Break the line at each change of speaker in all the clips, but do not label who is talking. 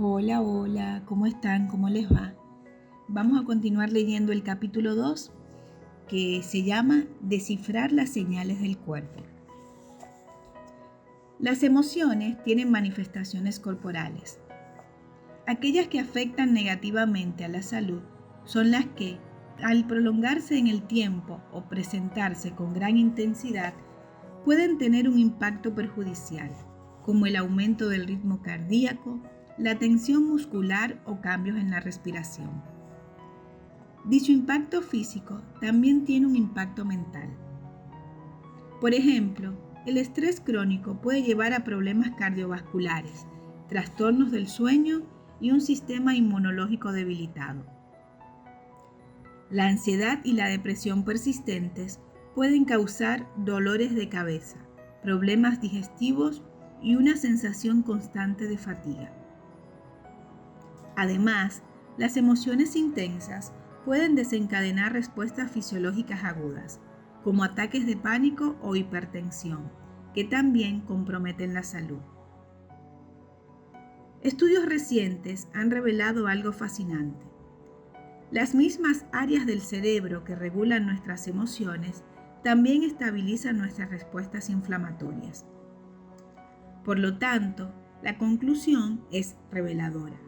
Hola, hola, ¿cómo están? ¿Cómo les va? Vamos a continuar leyendo el capítulo 2 que se llama Descifrar las señales del cuerpo. Las emociones tienen manifestaciones corporales. Aquellas que afectan negativamente a la salud son las que, al prolongarse en el tiempo o presentarse con gran intensidad, pueden tener un impacto perjudicial, como el aumento del ritmo cardíaco, la tensión muscular o cambios en la respiración. Dicho impacto físico también tiene un impacto mental. Por ejemplo, el estrés crónico puede llevar a problemas cardiovasculares, trastornos del sueño y un sistema inmunológico debilitado. La ansiedad y la depresión persistentes pueden causar dolores de cabeza, problemas digestivos y una sensación constante de fatiga. Además, las emociones intensas pueden desencadenar respuestas fisiológicas agudas, como ataques de pánico o hipertensión, que también comprometen la salud. Estudios recientes han revelado algo fascinante. Las mismas áreas del cerebro que regulan nuestras emociones también estabilizan nuestras respuestas inflamatorias. Por lo tanto, la conclusión es reveladora.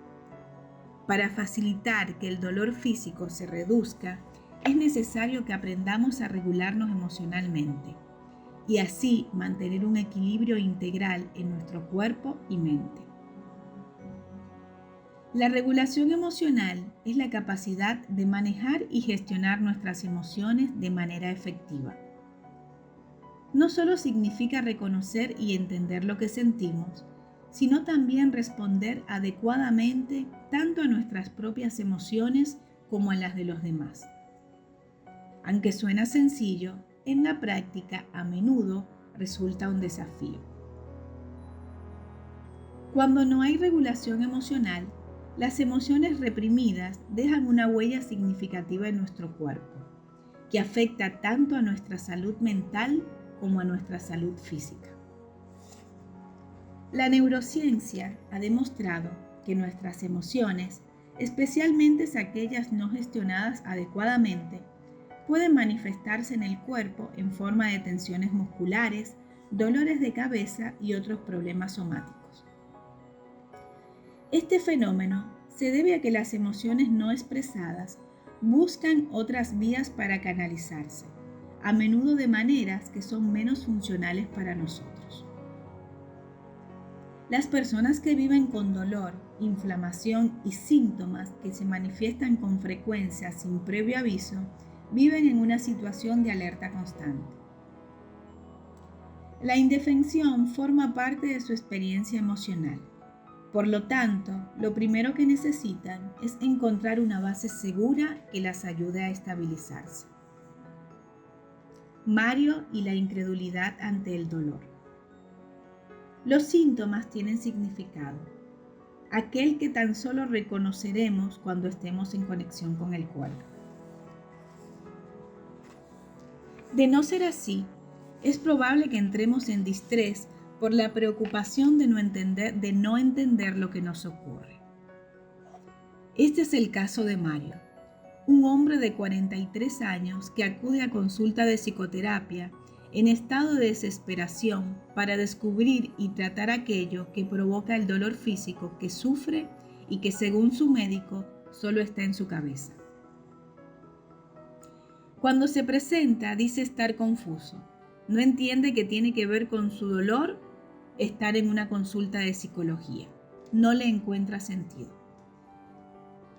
Para facilitar que el dolor físico se reduzca, es necesario que aprendamos a regularnos emocionalmente y así mantener un equilibrio integral en nuestro cuerpo y mente. La regulación emocional es la capacidad de manejar y gestionar nuestras emociones de manera efectiva. No solo significa reconocer y entender lo que sentimos, sino también responder adecuadamente tanto a nuestras propias emociones como a las de los demás. Aunque suena sencillo, en la práctica a menudo resulta un desafío. Cuando no hay regulación emocional, las emociones reprimidas dejan una huella significativa en nuestro cuerpo, que afecta tanto a nuestra salud mental como a nuestra salud física. La neurociencia ha demostrado que nuestras emociones, especialmente aquellas no gestionadas adecuadamente, pueden manifestarse en el cuerpo en forma de tensiones musculares, dolores de cabeza y otros problemas somáticos. Este fenómeno se debe a que las emociones no expresadas buscan otras vías para canalizarse, a menudo de maneras que son menos funcionales para nosotros. Las personas que viven con dolor, inflamación y síntomas que se manifiestan con frecuencia sin previo aviso, viven en una situación de alerta constante. La indefensión forma parte de su experiencia emocional. Por lo tanto, lo primero que necesitan es encontrar una base segura que las ayude a estabilizarse. Mario y la incredulidad ante el dolor. Los síntomas tienen significado, aquel que tan solo reconoceremos cuando estemos en conexión con el cuerpo. De no ser así, es probable que entremos en distrés por la preocupación de no entender lo que nos ocurre. Este es el caso de Mario, un hombre de 43 años que acude a consulta de psicoterapia en estado de desesperación para descubrir y tratar aquello que provoca el dolor físico que sufre y que, según su médico, solo está en su cabeza. Cuando se presenta, dice estar confuso. No entiende que tiene que ver con su dolor estar en una consulta de psicología. No le encuentra sentido.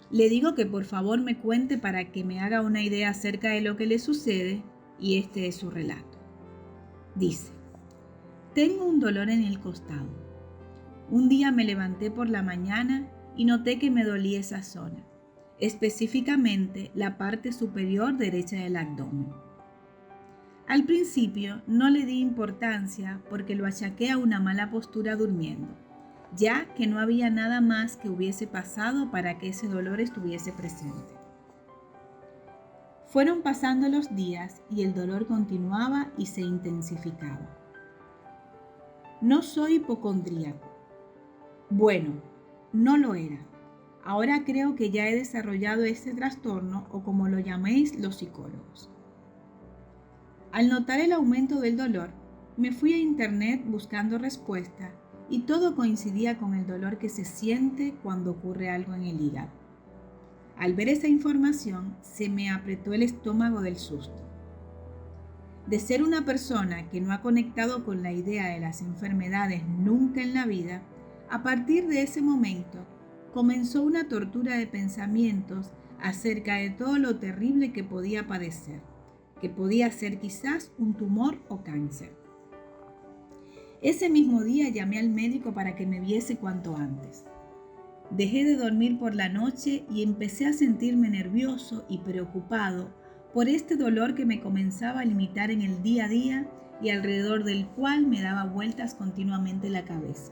Le digo que por favor me cuente para que me haga una idea acerca de lo que le sucede, y este es su relato. Dice: tengo un dolor en el costado. Un día me levanté por la mañana y noté que me dolía esa zona, específicamente la parte superior derecha del abdomen. Al principio no le di importancia porque lo achaqué a una mala postura durmiendo, ya que no había nada más que hubiese pasado para que ese dolor estuviese presente. Fueron pasando los días y el dolor continuaba y se intensificaba. No soy hipocondríaco. Bueno, no lo era. Ahora creo que ya he desarrollado este trastorno o como lo llaméis los psicólogos. Al notar el aumento del dolor, me fui a internet buscando respuesta y todo coincidía con el dolor que se siente cuando ocurre algo en el hígado. Al ver esa información, se me apretó el estómago del susto. De ser una persona que no ha conectado con la idea de las enfermedades nunca en la vida, a partir de ese momento comenzó una tortura de pensamientos acerca de todo lo terrible que podía padecer, que podía ser quizás un tumor o cáncer. Ese mismo día llamé al médico para que me viese cuanto antes. Dejé de dormir por la noche y empecé a sentirme nervioso y preocupado por este dolor que me comenzaba a limitar en el día a día y alrededor del cual me daba vueltas continuamente la cabeza.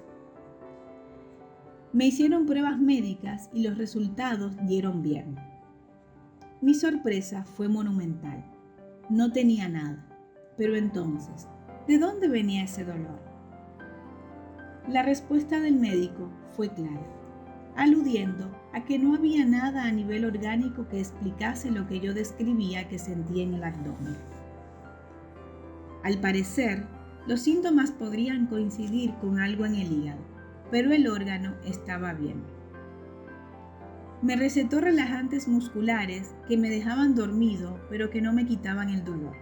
Me hicieron pruebas médicas y los resultados dieron bien. Mi sorpresa fue monumental. No tenía nada. Pero entonces, ¿de dónde venía ese dolor? La respuesta del médico fue clara, aludiendo a que no había nada a nivel orgánico que explicase lo que yo describía que sentía en el abdomen. Al parecer, los síntomas podrían coincidir con algo en el hígado, pero el órgano estaba bien. Me recetó relajantes musculares que me dejaban dormido, pero que no me quitaban el dolor.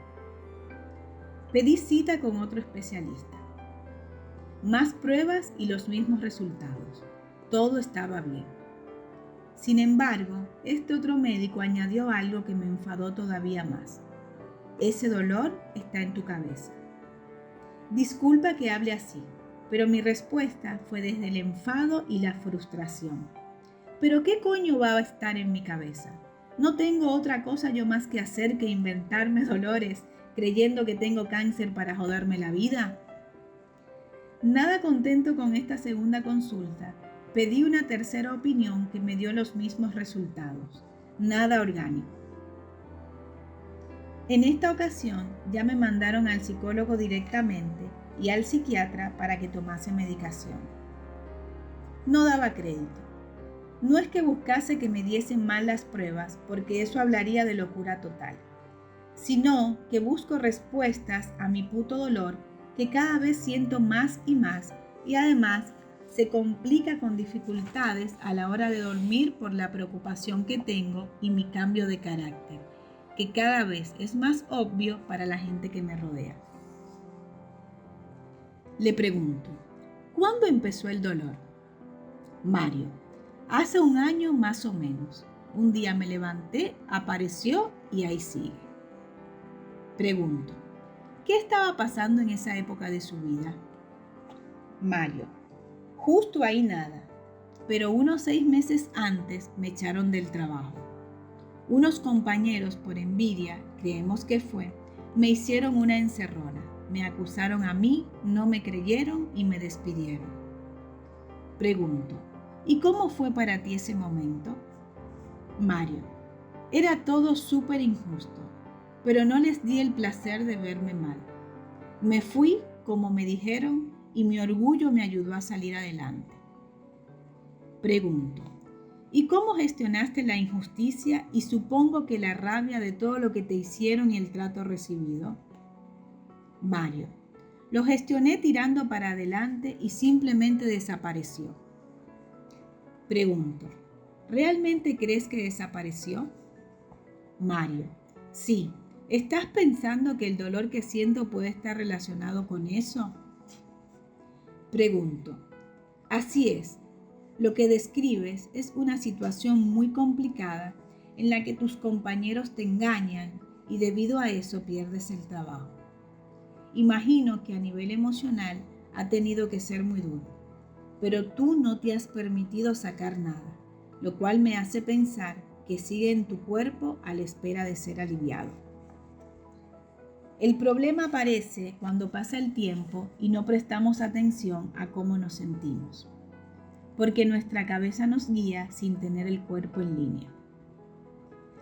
Pedí cita con otro especialista. Más pruebas y los mismos resultados. Todo estaba bien. Sin embargo, este otro médico añadió algo que me enfadó todavía más. Ese dolor está en tu cabeza. Disculpa que hable así, pero mi respuesta fue desde el enfado y la frustración. ¿Pero qué coño va a estar en mi cabeza? ¿No tengo otra cosa yo más que hacer que inventarme dolores creyendo que tengo cáncer para joderme la vida? Nada contento con esta segunda consulta, pedí una tercera opinión que me dio los mismos resultados. Nada orgánico. En esta ocasión ya me mandaron al psicólogo directamente y al psiquiatra para que tomase medicación. No daba crédito. No es que buscase que me diesen mal las pruebas, porque eso hablaría de locura total, sino que busco respuestas a mi puto dolor que cada vez siento más y además se complica con dificultades a la hora de dormir por la preocupación que tengo y mi cambio de carácter, que cada vez es más obvio para la gente que me rodea. Le pregunto, ¿cuándo empezó el dolor? Mario, hace 1 año más o menos. Un día me levanté, apareció y ahí sigue. Pregunto, ¿qué estaba pasando en esa época de su vida? Mario, justo ahí nada, pero unos 6 meses antes me echaron del trabajo. Unos compañeros, por envidia, creemos que fue, me hicieron una encerrona. Me acusaron a mí, no me creyeron y me despidieron. Pregunto, ¿y cómo fue para ti ese momento? Mario, era todo súper injusto, pero no les di el placer de verme mal. Me fui como me dijeron y mi orgullo me ayudó a salir adelante. Pregunto, ¿y cómo gestionaste la injusticia y supongo que la rabia de todo lo que te hicieron y el trato recibido? Mario, lo gestioné tirando para adelante y simplemente desapareció. Pregunto, ¿realmente crees que desapareció? Mario, sí. ¿Estás pensando que el dolor que siento puede estar relacionado con eso? Pregunto, así es. Lo que describes es una situación muy complicada en la que tus compañeros te engañan y debido a eso pierdes el trabajo. Imagino que a nivel emocional ha tenido que ser muy duro, pero tú no te has permitido sacar nada, lo cual me hace pensar que sigue en tu cuerpo a la espera de ser aliviado. El problema aparece cuando pasa el tiempo y no prestamos atención a cómo nos sentimos, porque nuestra cabeza nos guía sin tener el cuerpo en línea.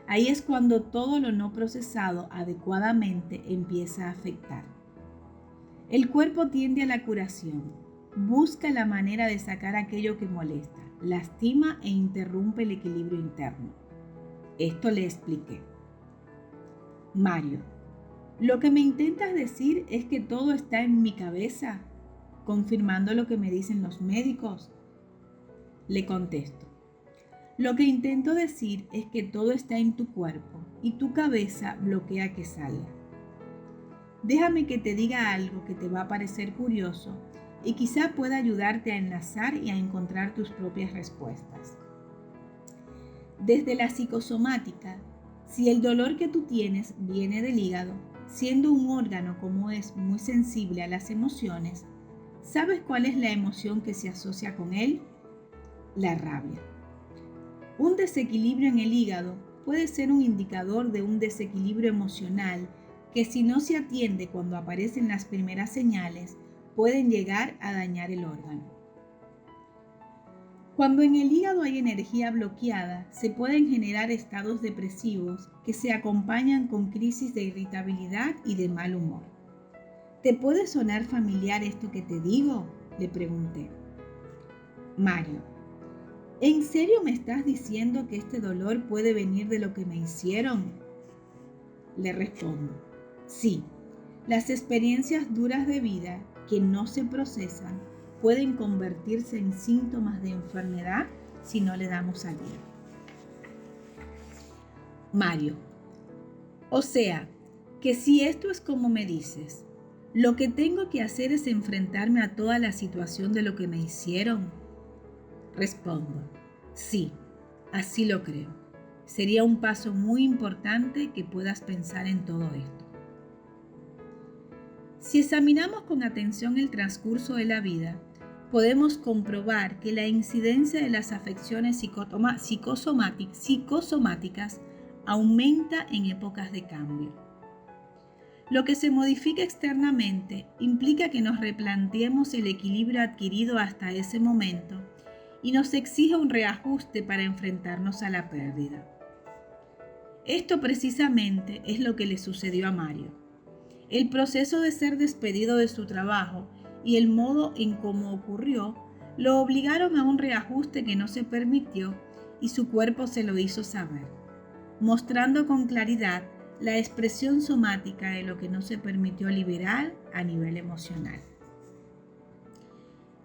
Ahí es cuando todo lo no procesado adecuadamente empieza a afectar. El cuerpo tiende a la curación, busca la manera de sacar aquello que molesta, lastima e interrumpe el equilibrio interno. Esto le expliqué. Mario, ¿lo que me intentas decir es que todo está en mi cabeza, confirmando lo que me dicen los médicos? Le contesto. Lo que intento decir es que todo está en tu cuerpo y tu cabeza bloquea que salga. Déjame que te diga algo que te va a parecer curioso y quizá pueda ayudarte a enlazar y a encontrar tus propias respuestas. Desde la psicosomática, si el dolor que tú tienes viene del hígado, siendo un órgano como es muy sensible a las emociones, ¿sabes cuál es la emoción que se asocia con él? La rabia. Un desequilibrio en el hígado puede ser un indicador de un desequilibrio emocional que, si no se atiende cuando aparecen las primeras señales, pueden llegar a dañar el órgano. Cuando en el hígado hay energía bloqueada, se pueden generar estados depresivos que se acompañan con crisis de irritabilidad y de mal humor. ¿Te puede sonar familiar esto que te digo?, le pregunté. Mario, ¿en serio me estás diciendo que este dolor puede venir de lo que me hicieron? Le respondo. Sí, las experiencias duras de vida que no se procesan pueden convertirse en síntomas de enfermedad si no le damos salida. Mario, o sea, que si esto es como me dices, lo que tengo que hacer es enfrentarme a toda la situación de lo que me hicieron. Respondo, sí, así lo creo. Sería un paso muy importante que puedas pensar en todo esto. Si examinamos con atención el transcurso de la vida, podemos comprobar que la incidencia de las afecciones psicosomáticas aumenta en épocas de cambio. Lo que se modifica externamente implica que nos replanteemos el equilibrio adquirido hasta ese momento y nos exige un reajuste para enfrentarnos a la pérdida. Esto precisamente es lo que le sucedió a Mario. El proceso de ser despedido de su trabajo y el modo en cómo ocurrió lo obligaron a un reajuste que no se permitió y su cuerpo se lo hizo saber, mostrando con claridad la expresión somática de lo que no se permitió liberar a nivel emocional.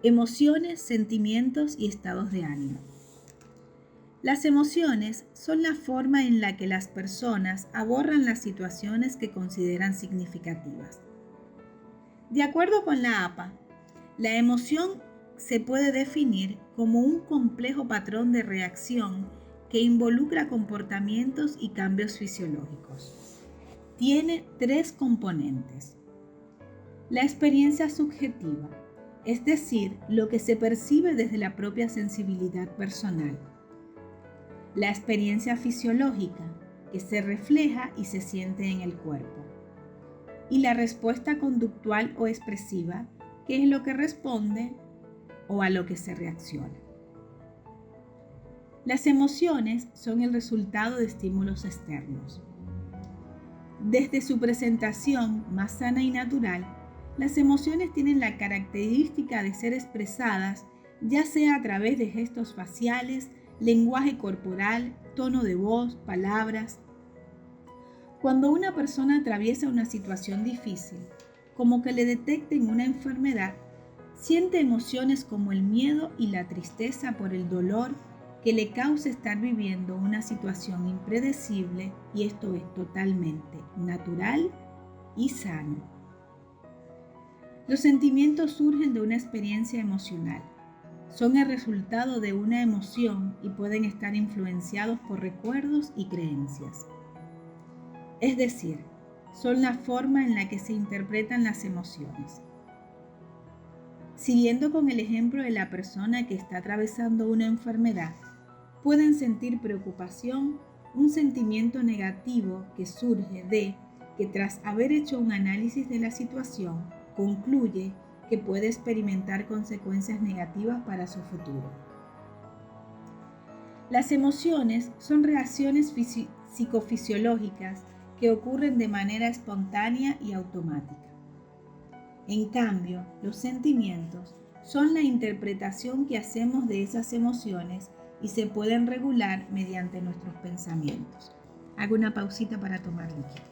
Emociones, sentimientos y estados de ánimo. Las emociones son la forma en la que las personas abordan las situaciones que consideran significativas. De acuerdo con la APA, la emoción se puede definir como un complejo patrón de reacción que involucra comportamientos y cambios fisiológicos. Tiene 3 componentes. La experiencia subjetiva, es decir, lo que se percibe desde la propia sensibilidad personal. La experiencia fisiológica, que se refleja y se siente en el cuerpo. Y la respuesta conductual o expresiva, que es lo que responde o a lo que se reacciona. Las emociones son el resultado de estímulos externos. Desde su presentación más sana y natural, las emociones tienen la característica de ser expresadas ya sea a través de gestos faciales, lenguaje corporal, tono de voz, palabras. Cuando una persona atraviesa una situación difícil, como que le detecten una enfermedad, siente emociones como el miedo y la tristeza por el dolor que le causa estar viviendo una situación impredecible, y esto es totalmente natural y sano. Los sentimientos surgen de una experiencia emocional. Son el resultado de una emoción y pueden estar influenciados por recuerdos y creencias. Es decir, son la forma en la que se interpretan las emociones. Siguiendo con el ejemplo de la persona que está atravesando una enfermedad, pueden sentir preocupación, un sentimiento negativo que surge de que tras haber hecho un análisis de la situación, concluye que puede experimentar consecuencias negativas para su futuro. Las emociones son reacciones psicofisiológicas que ocurren de manera espontánea y automática. En cambio, los sentimientos son la interpretación que hacemos de esas emociones y se pueden regular mediante nuestros pensamientos. Hago una pausita para tomar líquido.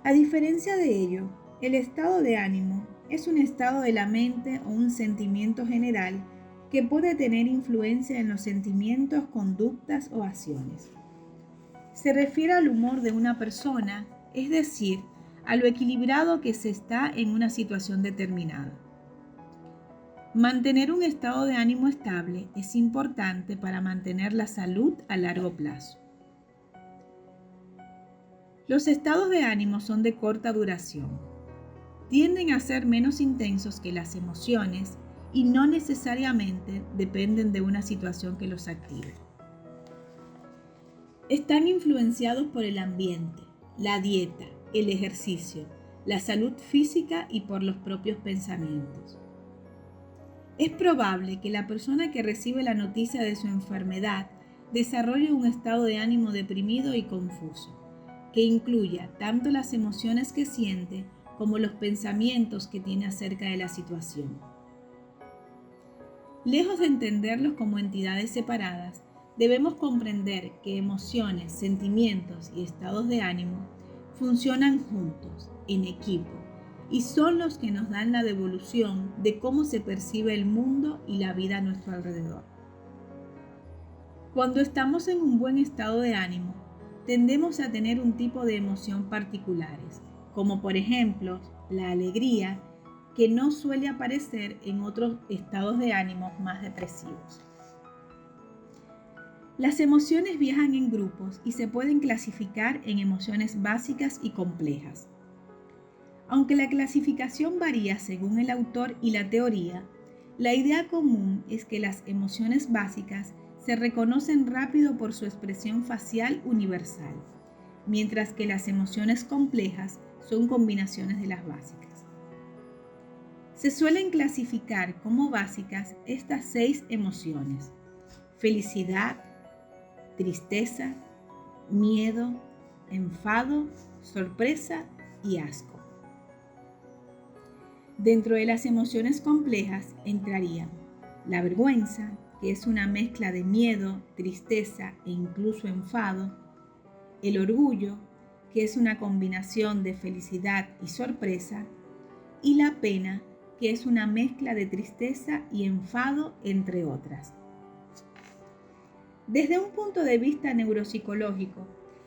A diferencia de ello, el estado de ánimo es un estado de la mente o un sentimiento general que puede tener influencia en los sentimientos, conductas o acciones. Se refiere al humor de una persona, es decir, a lo equilibrado que se está en una situación determinada. Mantener un estado de ánimo estable es importante para mantener la salud a largo plazo. Los estados de ánimo son de corta duración. Tienden a ser menos intensos que las emociones y no necesariamente dependen de una situación que los active. Están influenciados por el ambiente, la dieta, el ejercicio, la salud física y por los propios pensamientos. Es probable que la persona que recibe la noticia de su enfermedad desarrolle un estado de ánimo deprimido y confuso, que incluya tanto las emociones que siente como los pensamientos que tiene acerca de la situación. Lejos de entenderlos como entidades separadas, debemos comprender que emociones, sentimientos y estados de ánimo funcionan juntos, en equipo, y son los que nos dan la devolución de cómo se percibe el mundo y la vida a nuestro alrededor. Cuando estamos en un buen estado de ánimo, tendemos a tener un tipo de emoción particulares, como por ejemplo la alegría, que no suele aparecer en otros estados de ánimo más depresivos. Las emociones viajan en grupos y se pueden clasificar en emociones básicas y complejas. Aunque la clasificación varía según el autor y la teoría, la idea común es que las emociones básicas se reconocen rápido por su expresión facial universal, mientras que las emociones complejas son combinaciones de las básicas. Se suelen clasificar como básicas estas 6 emociones: felicidad, tristeza, miedo, enfado, sorpresa y asco. Dentro de las emociones complejas entrarían la vergüenza, que es una mezcla de miedo, tristeza e incluso enfado; el orgullo, que es una combinación de felicidad y sorpresa; y la pena, que es una mezcla de tristeza y enfado, entre otras. Desde un punto de vista neuropsicológico,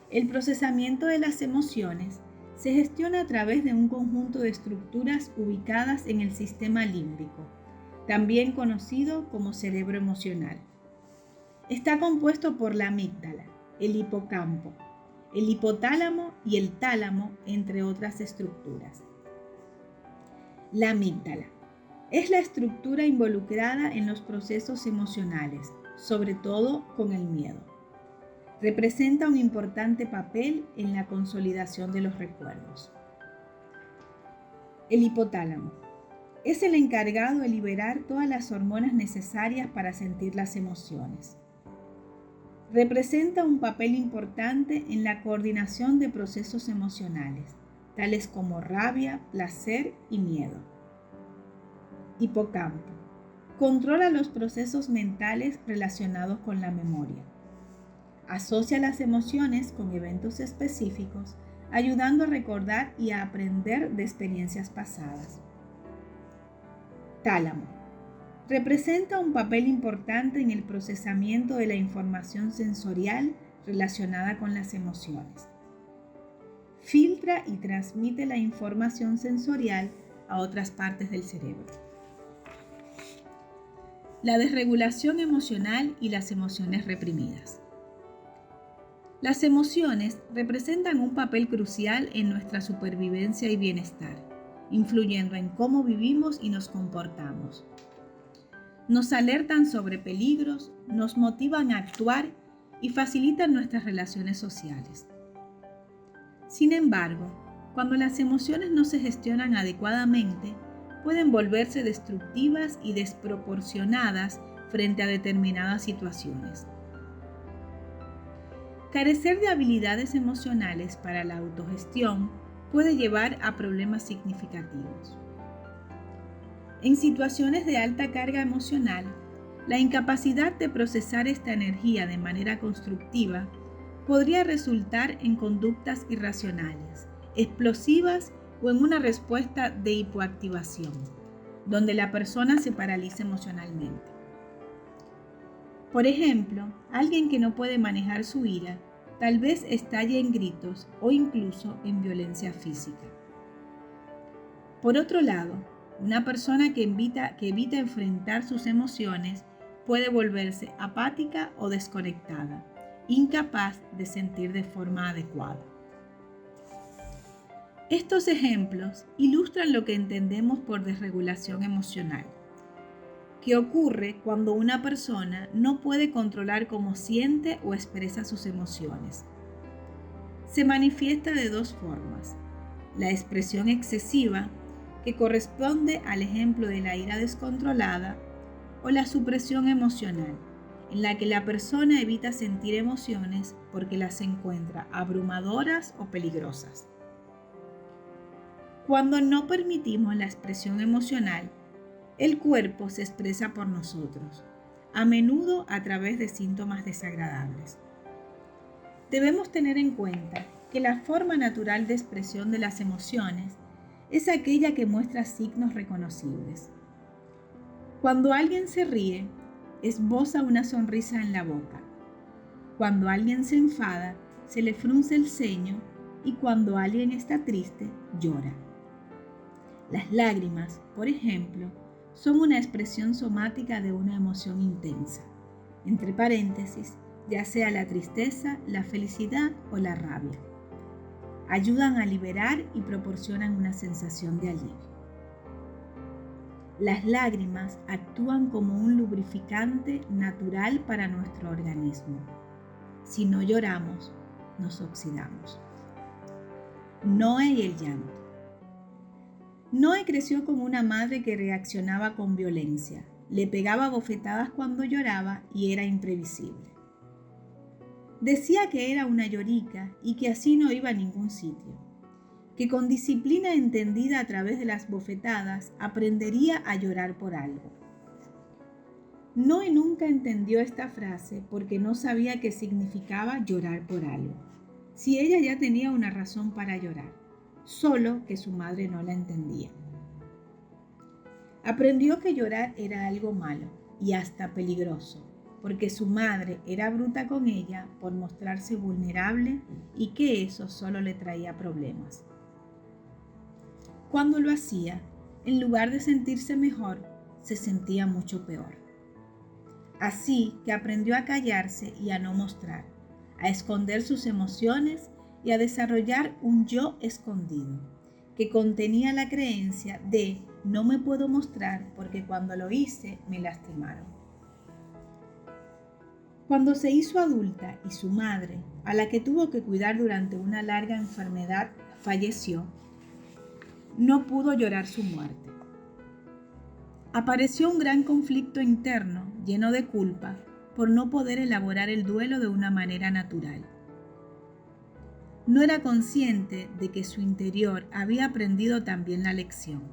el procesamiento de las emociones se gestiona a través de un conjunto de estructuras ubicadas en el sistema límbico, también conocido como cerebro emocional. Está compuesto por la amígdala, el hipocampo, el hipotálamo y el tálamo, entre otras estructuras. La amígdala es la estructura involucrada en los procesos emocionales, sobre todo con el miedo. Representa un importante papel en la consolidación de los recuerdos. El hipotálamo es el encargado de liberar todas las hormonas necesarias para sentir las emociones. Representa un papel importante en la coordinación de procesos emocionales, tales como rabia, placer y miedo. Hipocampo controla los procesos mentales relacionados con la memoria. Asocia las emociones con eventos específicos, ayudando a recordar y a aprender de experiencias pasadas. Tálamo representa un papel importante en el procesamiento de la información sensorial relacionada con las emociones. Filtra y transmite la información sensorial a otras partes del cerebro. La desregulación emocional y las emociones reprimidas. Las emociones representan un papel crucial en nuestra supervivencia y bienestar, influyendo en cómo vivimos y nos comportamos. Nos alertan sobre peligros, nos motivan a actuar y facilitan nuestras relaciones sociales. Sin embargo, cuando las emociones no se gestionan adecuadamente, pueden volverse destructivas y desproporcionadas frente a determinadas situaciones. Carecer de habilidades emocionales para la autogestión puede llevar a problemas significativos. En situaciones de alta carga emocional, la incapacidad de procesar esta energía de manera constructiva podría resultar en conductas irracionales, explosivas o en una respuesta de hipoactivación, donde la persona se paraliza emocionalmente. Por ejemplo, alguien que no puede manejar su ira, tal vez estalle en gritos o incluso en violencia física. Por otro lado, una persona que evita enfrentar sus emociones puede volverse apática o desconectada, incapaz de sentir de forma adecuada. Estos ejemplos ilustran lo que entendemos por desregulación emocional, que ocurre cuando una persona no puede controlar cómo siente o expresa sus emociones. Se manifiesta de dos formas: la expresión excesiva, que corresponde al ejemplo de la ira descontrolada, o la supresión emocional, en la que la persona evita sentir emociones porque las encuentra abrumadoras o peligrosas. Cuando no permitimos la expresión emocional, el cuerpo se expresa por nosotros, a menudo a través de síntomas desagradables. Debemos tener en cuenta que la forma natural de expresión de las emociones es aquella que muestra signos reconocibles. Cuando alguien se ríe, esboza una sonrisa en la boca. Cuando alguien se enfada, se le frunce el ceño, y cuando alguien está triste, llora. Las lágrimas, por ejemplo, son una expresión somática de una emoción intensa, entre paréntesis, ya sea la tristeza, la felicidad o la rabia. Ayudan a liberar y proporcionan una sensación de alivio. Las lágrimas actúan como un lubrificante natural para nuestro organismo. Si no lloramos, nos oxidamos. Noé y el llanto. Noé creció con una madre que reaccionaba con violencia, le pegaba bofetadas cuando lloraba y era imprevisible. Decía que era una llorica y que así no iba a ningún sitio, que con disciplina entendida a través de las bofetadas aprendería a llorar por algo. Noé nunca entendió esta frase porque no sabía qué significaba llorar por algo, si ella ya tenía una razón para llorar, solo que su madre no la entendía. Aprendió que llorar era algo malo y hasta peligroso, porque su madre era bruta con ella por mostrarse vulnerable y que eso solo le traía problemas. Cuando lo hacía, en lugar de sentirse mejor, se sentía mucho peor. Así que aprendió a callarse y a no mostrar, a esconder sus emociones y a desarrollar un yo escondido, que contenía la creencia de no me puedo mostrar porque cuando lo hice me lastimaron. Cuando se hizo adulta y su madre, a la que tuvo que cuidar durante una larga enfermedad, falleció, no pudo llorar su muerte. Apareció un gran conflicto interno, lleno de culpa, por no poder elaborar el duelo de una manera natural. No era consciente de que su interior había aprendido también la lección.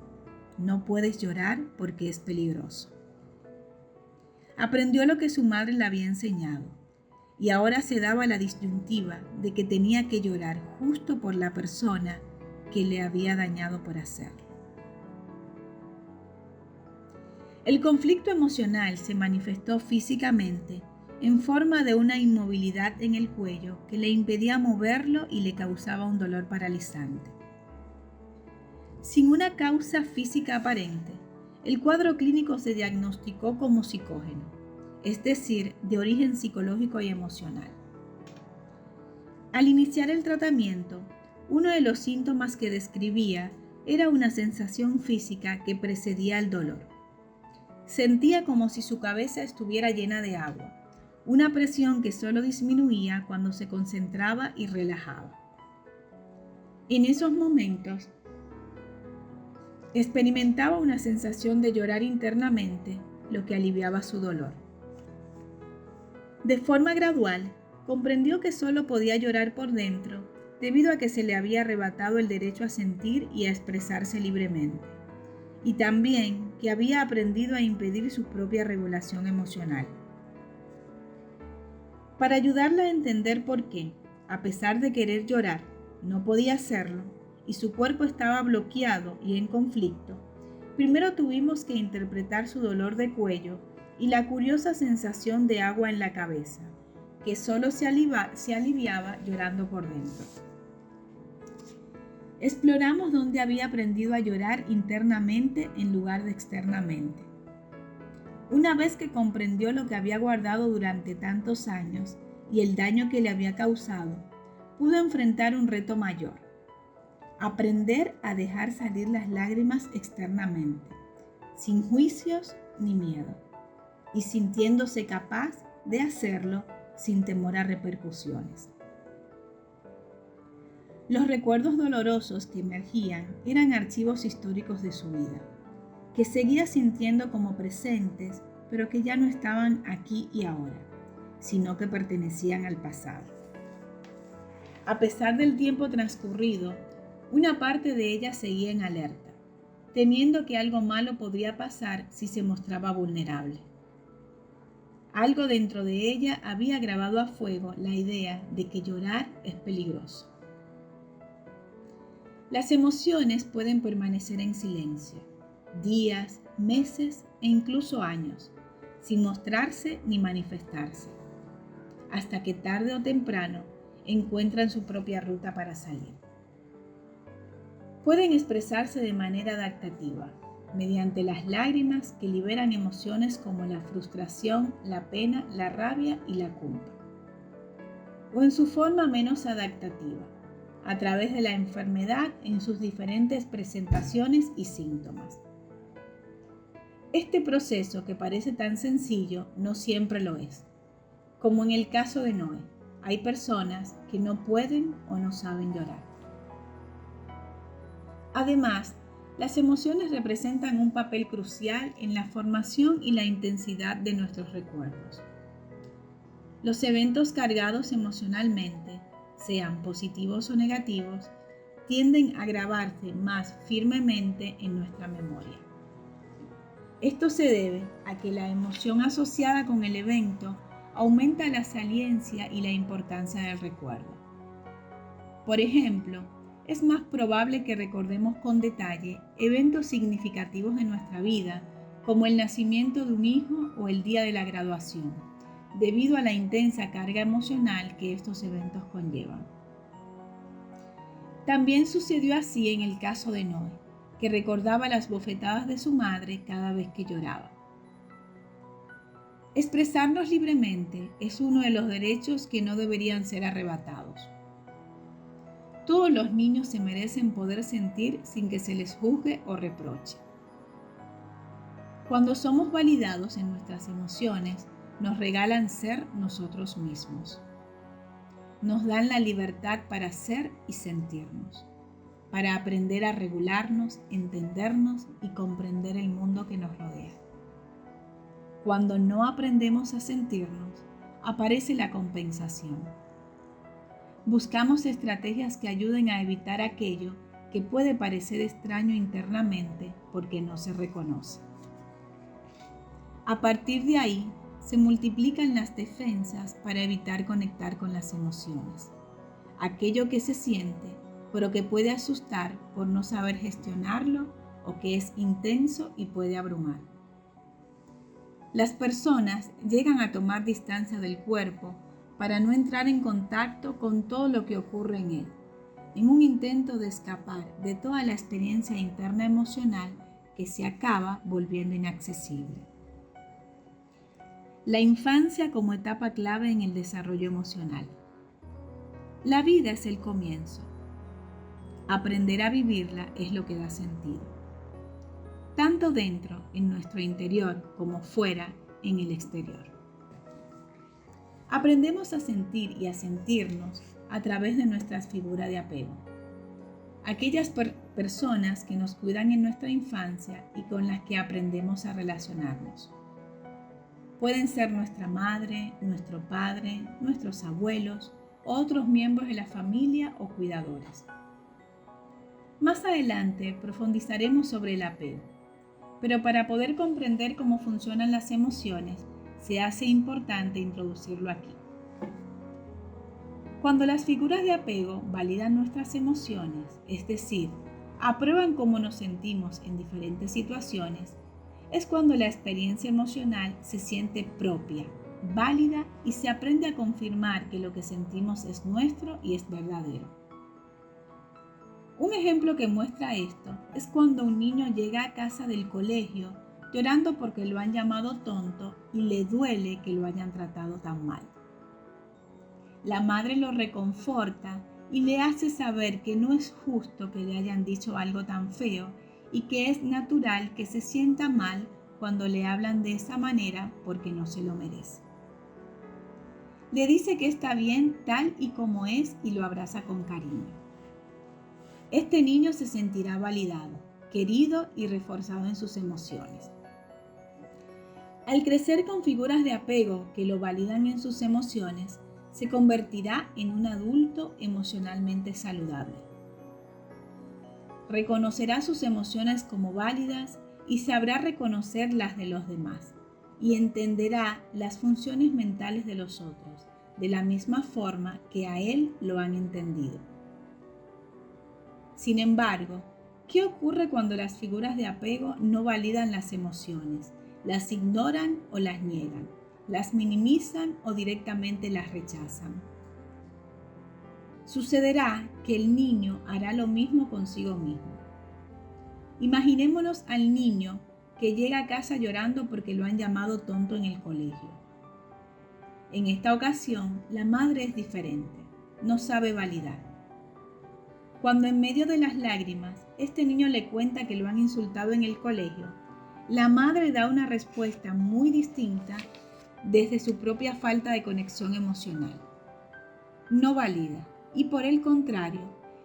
No puedes llorar porque es peligroso. Aprendió lo que su madre le había enseñado y ahora se daba la disyuntiva de que tenía que llorar justo por la persona que le había dañado por hacerlo. El conflicto emocional se manifestó físicamente en forma de una inmovilidad en el cuello que le impedía moverlo y le causaba un dolor paralizante. Sin una causa física aparente, el cuadro clínico se diagnosticó como psicógeno, es decir, de origen psicológico y emocional. Al iniciar el tratamiento, uno de los síntomas que describía era una sensación física que precedía al dolor. Sentía como si su cabeza estuviera llena de agua, una presión que solo disminuía cuando se concentraba y relajaba. En esos momentos, experimentaba una sensación de llorar internamente, lo que aliviaba su dolor. De forma gradual, comprendió que solo podía llorar por dentro debido a que se le había arrebatado el derecho a sentir y a expresarse libremente, y también que había aprendido a impedir su propia regulación emocional. Para ayudarla a entender por qué, a pesar de querer llorar, no podía hacerlo y su cuerpo estaba bloqueado y en conflicto, primero tuvimos que interpretar su dolor de cuello y la curiosa sensación de agua en la cabeza, que solo se aliviaba llorando por dentro. Exploramos dónde había aprendido a llorar internamente en lugar de externamente. Una vez que comprendió lo que había guardado durante tantos años y el daño que le había causado, pudo enfrentar un reto mayor: aprender a dejar salir las lágrimas externamente, sin juicios ni miedo, y sintiéndose capaz de hacerlo sin temor a repercusiones. Los recuerdos dolorosos que emergían eran archivos históricos de su vida, que seguía sintiendo como presentes, pero que ya no estaban aquí y ahora, sino que pertenecían al pasado. A pesar del tiempo transcurrido, una parte de ella seguía en alerta, temiendo que algo malo podría pasar si se mostraba vulnerable. Algo dentro de ella había grabado a fuego la idea de que llorar es peligroso. Las emociones pueden permanecer en silencio, días, meses e incluso años, sin mostrarse ni manifestarse, hasta que tarde o temprano encuentran su propia ruta para salir. Pueden expresarse de manera adaptativa, mediante las lágrimas que liberan emociones como la frustración, la pena, la rabia y la culpa. O en su forma menos adaptativa, a través de la enfermedad en sus diferentes presentaciones y síntomas. Este proceso, que parece tan sencillo, no siempre lo es. Como en el caso de Noé, hay personas que no pueden o no saben llorar. Además, las emociones representan un papel crucial en la formación y la intensidad de nuestros recuerdos. Los eventos cargados emocionalmente, sean positivos o negativos, tienden a grabarse más firmemente en nuestra memoria. Esto se debe a que la emoción asociada con el evento aumenta la saliencia y la importancia del recuerdo. Por ejemplo, es más probable que recordemos con detalle eventos significativos de nuestra vida, como el nacimiento de un hijo o el día de la graduación, debido a la intensa carga emocional que estos eventos conllevan. También sucedió así en el caso de Noé, que recordaba las bofetadas de su madre cada vez que lloraba. Expresarnos libremente es uno de los derechos que no deberían ser arrebatados. Todos los niños se merecen poder sentir sin que se les juzgue o reproche. Cuando somos validados en nuestras emociones, nos regalan ser nosotros mismos. Nos dan la libertad para ser y sentirnos, para aprender a regularnos, entendernos y comprender el mundo que nos rodea. Cuando no aprendemos a sentirnos, aparece la compensación. Buscamos estrategias que ayuden a evitar aquello que puede parecer extraño internamente porque no se reconoce. A partir de ahí, se multiplican las defensas para evitar conectar con las emociones. Aquello que se siente, pero que puede asustar por no saber gestionarlo o que es intenso y puede abrumar. Las personas llegan a tomar distancia del cuerpo para no entrar en contacto con todo lo que ocurre en él, en un intento de escapar de toda la experiencia interna emocional que se acaba volviendo inaccesible. La infancia como etapa clave en el desarrollo emocional. La vida es el comienzo. Aprender a vivirla es lo que da sentido. Tanto dentro, en nuestro interior, como fuera, en el exterior. Aprendemos a sentir y a sentirnos a través de nuestras figuras de apego. Aquellas personas que nos cuidan en nuestra infancia y con las que aprendemos a relacionarnos. Pueden ser nuestra madre, nuestro padre, nuestros abuelos, otros miembros de la familia o cuidadores. Más adelante profundizaremos sobre el apego, pero para poder comprender cómo funcionan las emociones, se hace importante introducirlo aquí. Cuando las figuras de apego validan nuestras emociones, es decir, aprueban cómo nos sentimos en diferentes situaciones, es cuando la experiencia emocional se siente propia, válida y se aprende a confirmar que lo que sentimos es nuestro y es verdadero. Un ejemplo que muestra esto es cuando un niño llega a casa del colegio llorando porque lo han llamado tonto y le duele que lo hayan tratado tan mal. La madre lo reconforta y le hace saber que no es justo que le hayan dicho algo tan feo y que es natural que se sienta mal cuando le hablan de esa manera porque no se lo merece. Le dice que está bien tal y como es y lo abraza con cariño. Este niño se sentirá validado, querido y reforzado en sus emociones. Al crecer con figuras de apego que lo validan en sus emociones, se convertirá en un adulto emocionalmente saludable. Reconocerá sus emociones como válidas y sabrá reconocer las de los demás, y entenderá las funciones mentales de los otros, de la misma forma que a él lo han entendido. Sin embargo, ¿qué ocurre cuando las figuras de apego no validan las emociones, las ignoran o las niegan, las minimizan o directamente las rechazan? Sucederá que el niño hará lo mismo consigo mismo. Imaginémonos al niño que llega a casa llorando porque lo han llamado tonto en el colegio. En esta ocasión, la madre es diferente, no sabe validar. Cuando en medio de las lágrimas, este niño le cuenta que lo han insultado en el colegio, la madre da una respuesta muy distinta desde su propia falta de conexión emocional. No valida y por el contrario,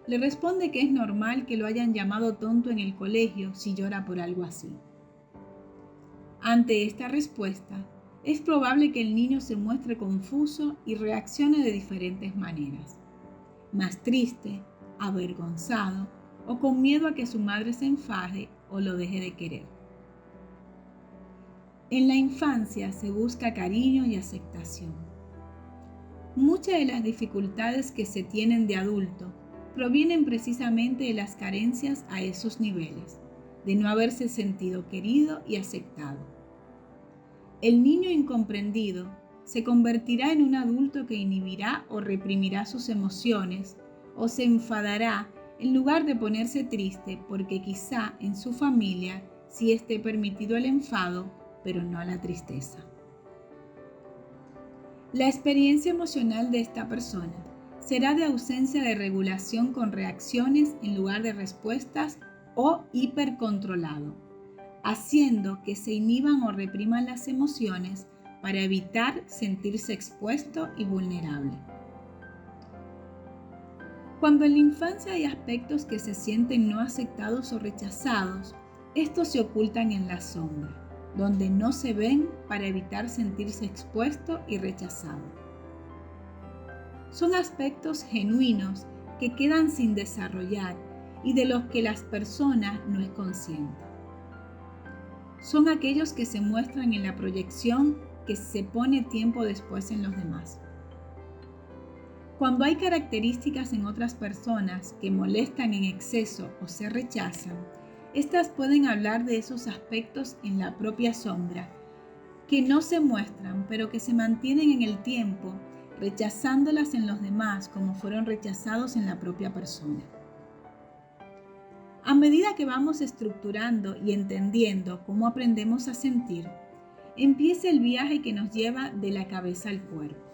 le responde que es normal que lo hayan llamado tonto en el colegio si llora por algo así. Ante esta respuesta, es probable que el niño se muestre confuso y reaccione de diferentes maneras. Más triste, avergonzado o con miedo a que su madre se enfade o lo deje de querer. En la infancia se busca cariño y aceptación. Muchas de las dificultades que se tienen de adulto provienen precisamente de las carencias a esos niveles, de no haberse sentido querido y aceptado. El niño incomprendido se convertirá en un adulto que inhibirá o reprimirá sus emociones o se enfadará en lugar de ponerse triste porque quizá en su familia sí esté permitido el enfado, pero no la tristeza. La experiencia emocional de esta persona será de ausencia de regulación con reacciones en lugar de respuestas o hipercontrolado, haciendo que se inhiban o repriman las emociones para evitar sentirse expuesto y vulnerable. Cuando en la infancia hay aspectos que se sienten no aceptados o rechazados, estos se ocultan en la sombra, donde no se ven para evitar sentirse expuesto y rechazado. Son aspectos genuinos que quedan sin desarrollar y de los que las personas no es consciente. Son aquellos que se muestran en la proyección que se pone tiempo después en los demás. Cuando hay características en otras personas que molestan en exceso o se rechazan, estas pueden hablar de esos aspectos en la propia sombra, que no se muestran, pero que se mantienen en el tiempo, rechazándolas en los demás como fueron rechazados en la propia persona. A medida que vamos estructurando y entendiendo cómo aprendemos a sentir, empieza el viaje que nos lleva de la cabeza al cuerpo.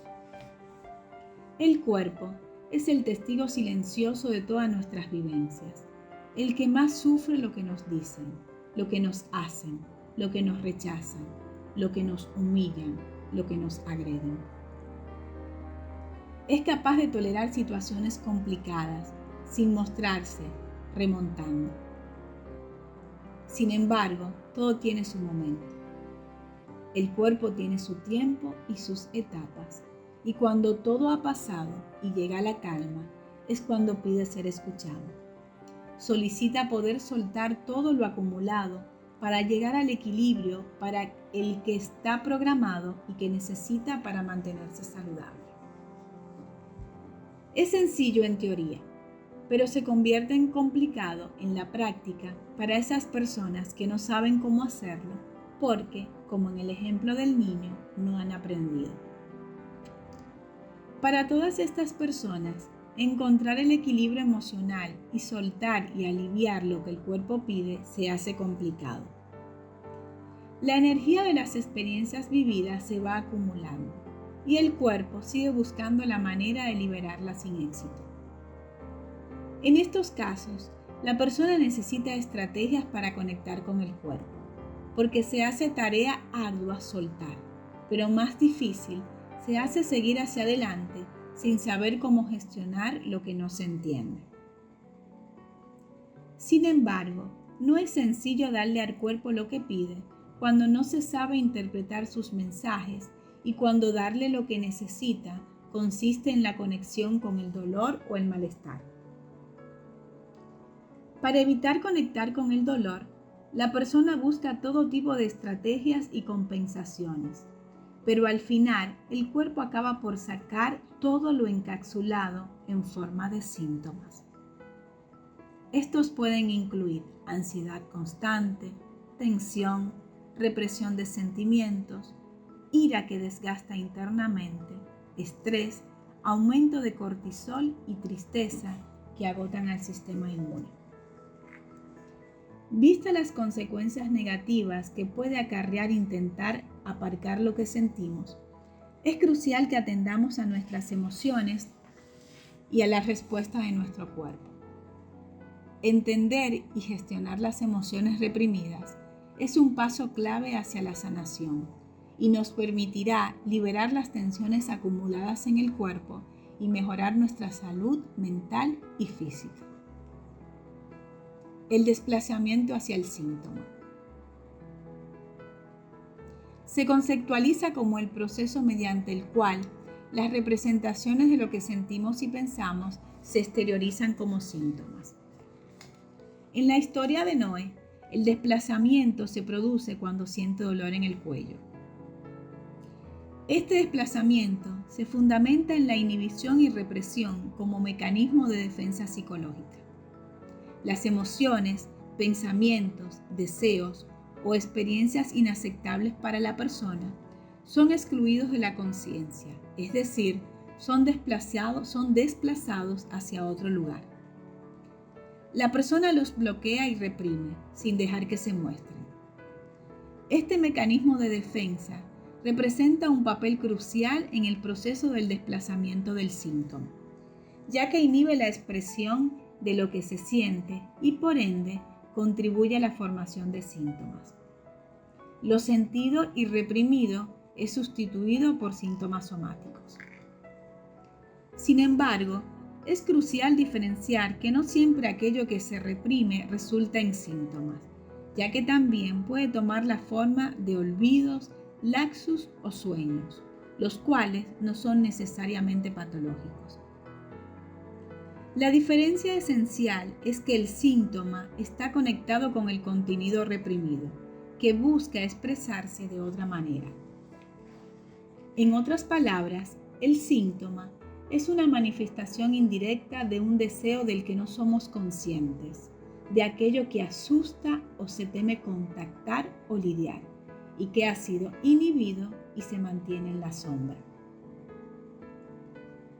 El cuerpo es el testigo silencioso de todas nuestras vivencias, el que más sufre lo que nos dicen, lo que nos hacen, lo que nos rechazan, lo que nos humillan, lo que nos agreden. Es capaz de tolerar situaciones complicadas sin mostrarse, remontando. Sin embargo, todo tiene su momento. El cuerpo tiene su tiempo y sus etapas, y cuando todo ha pasado y llega la calma, es cuando pide ser escuchado. Solicita poder soltar todo lo acumulado para llegar al equilibrio para el que está programado y que necesita para mantenerse saludable. Es sencillo en teoría, pero se convierte en complicado en la práctica para esas personas que no saben cómo hacerlo porque, como en el ejemplo del niño, no han aprendido. Para todas estas personas, encontrar el equilibrio emocional y soltar y aliviar lo que el cuerpo pide se hace complicado. La energía de las experiencias vividas se va acumulando y el cuerpo sigue buscando la manera de liberarla sin éxito. En estos casos, la persona necesita estrategias para conectar con el cuerpo, porque se hace tarea ardua soltar, pero más difícil se hace seguir hacia adelante sin saber cómo gestionar lo que no se entiende. Sin embargo, no es sencillo darle al cuerpo lo que pide cuando no se sabe interpretar sus mensajes y cuando darle lo que necesita consiste en la conexión con el dolor o el malestar. Para evitar conectar con el dolor, la persona busca todo tipo de estrategias y compensaciones, pero al final el cuerpo acaba por sacar todo lo encapsulado en forma de síntomas. Estos pueden incluir ansiedad constante, tensión, represión de sentimientos, ira que desgasta internamente, estrés, aumento de cortisol y tristeza que agotan al sistema inmune. Vistas las consecuencias negativas que puede acarrear intentar aparcar lo que sentimos, es crucial que atendamos a nuestras emociones y a la respuesta de nuestro cuerpo. Entender y gestionar las emociones reprimidas es un paso clave hacia la sanación y nos permitirá liberar las tensiones acumuladas en el cuerpo y mejorar nuestra salud mental y física. El desplazamiento hacia el síntoma. Se conceptualiza como el proceso mediante el cual las representaciones de lo que sentimos y pensamos se exteriorizan como síntomas. En la historia de Noé, el desplazamiento se produce cuando siente dolor en el cuello. Este desplazamiento se fundamenta en la inhibición y represión como mecanismo de defensa psicológica. Las emociones, pensamientos, deseos o experiencias inaceptables para la persona son excluidos de la conciencia, es decir, son desplazados hacia otro lugar. La persona los bloquea y reprime sin dejar que se muestren. Este mecanismo de defensa representa un papel crucial en el proceso del desplazamiento del síntoma, ya que inhibe la expresión de lo que se siente y por ende contribuye a la formación de síntomas. Lo sentido y reprimido es sustituido por síntomas somáticos. Sin embargo, es crucial diferenciar que no siempre aquello que se reprime resulta en síntomas, ya que también puede tomar la forma de olvidos, lapsus o sueños, los cuales no son necesariamente patológicos. La diferencia esencial es que el síntoma está conectado con el contenido reprimido, que busca expresarse de otra manera. En otras palabras, el síntoma es una manifestación indirecta de un deseo del que no somos conscientes, de aquello que asusta o se teme contactar o lidiar, y que ha sido inhibido y se mantiene en la sombra.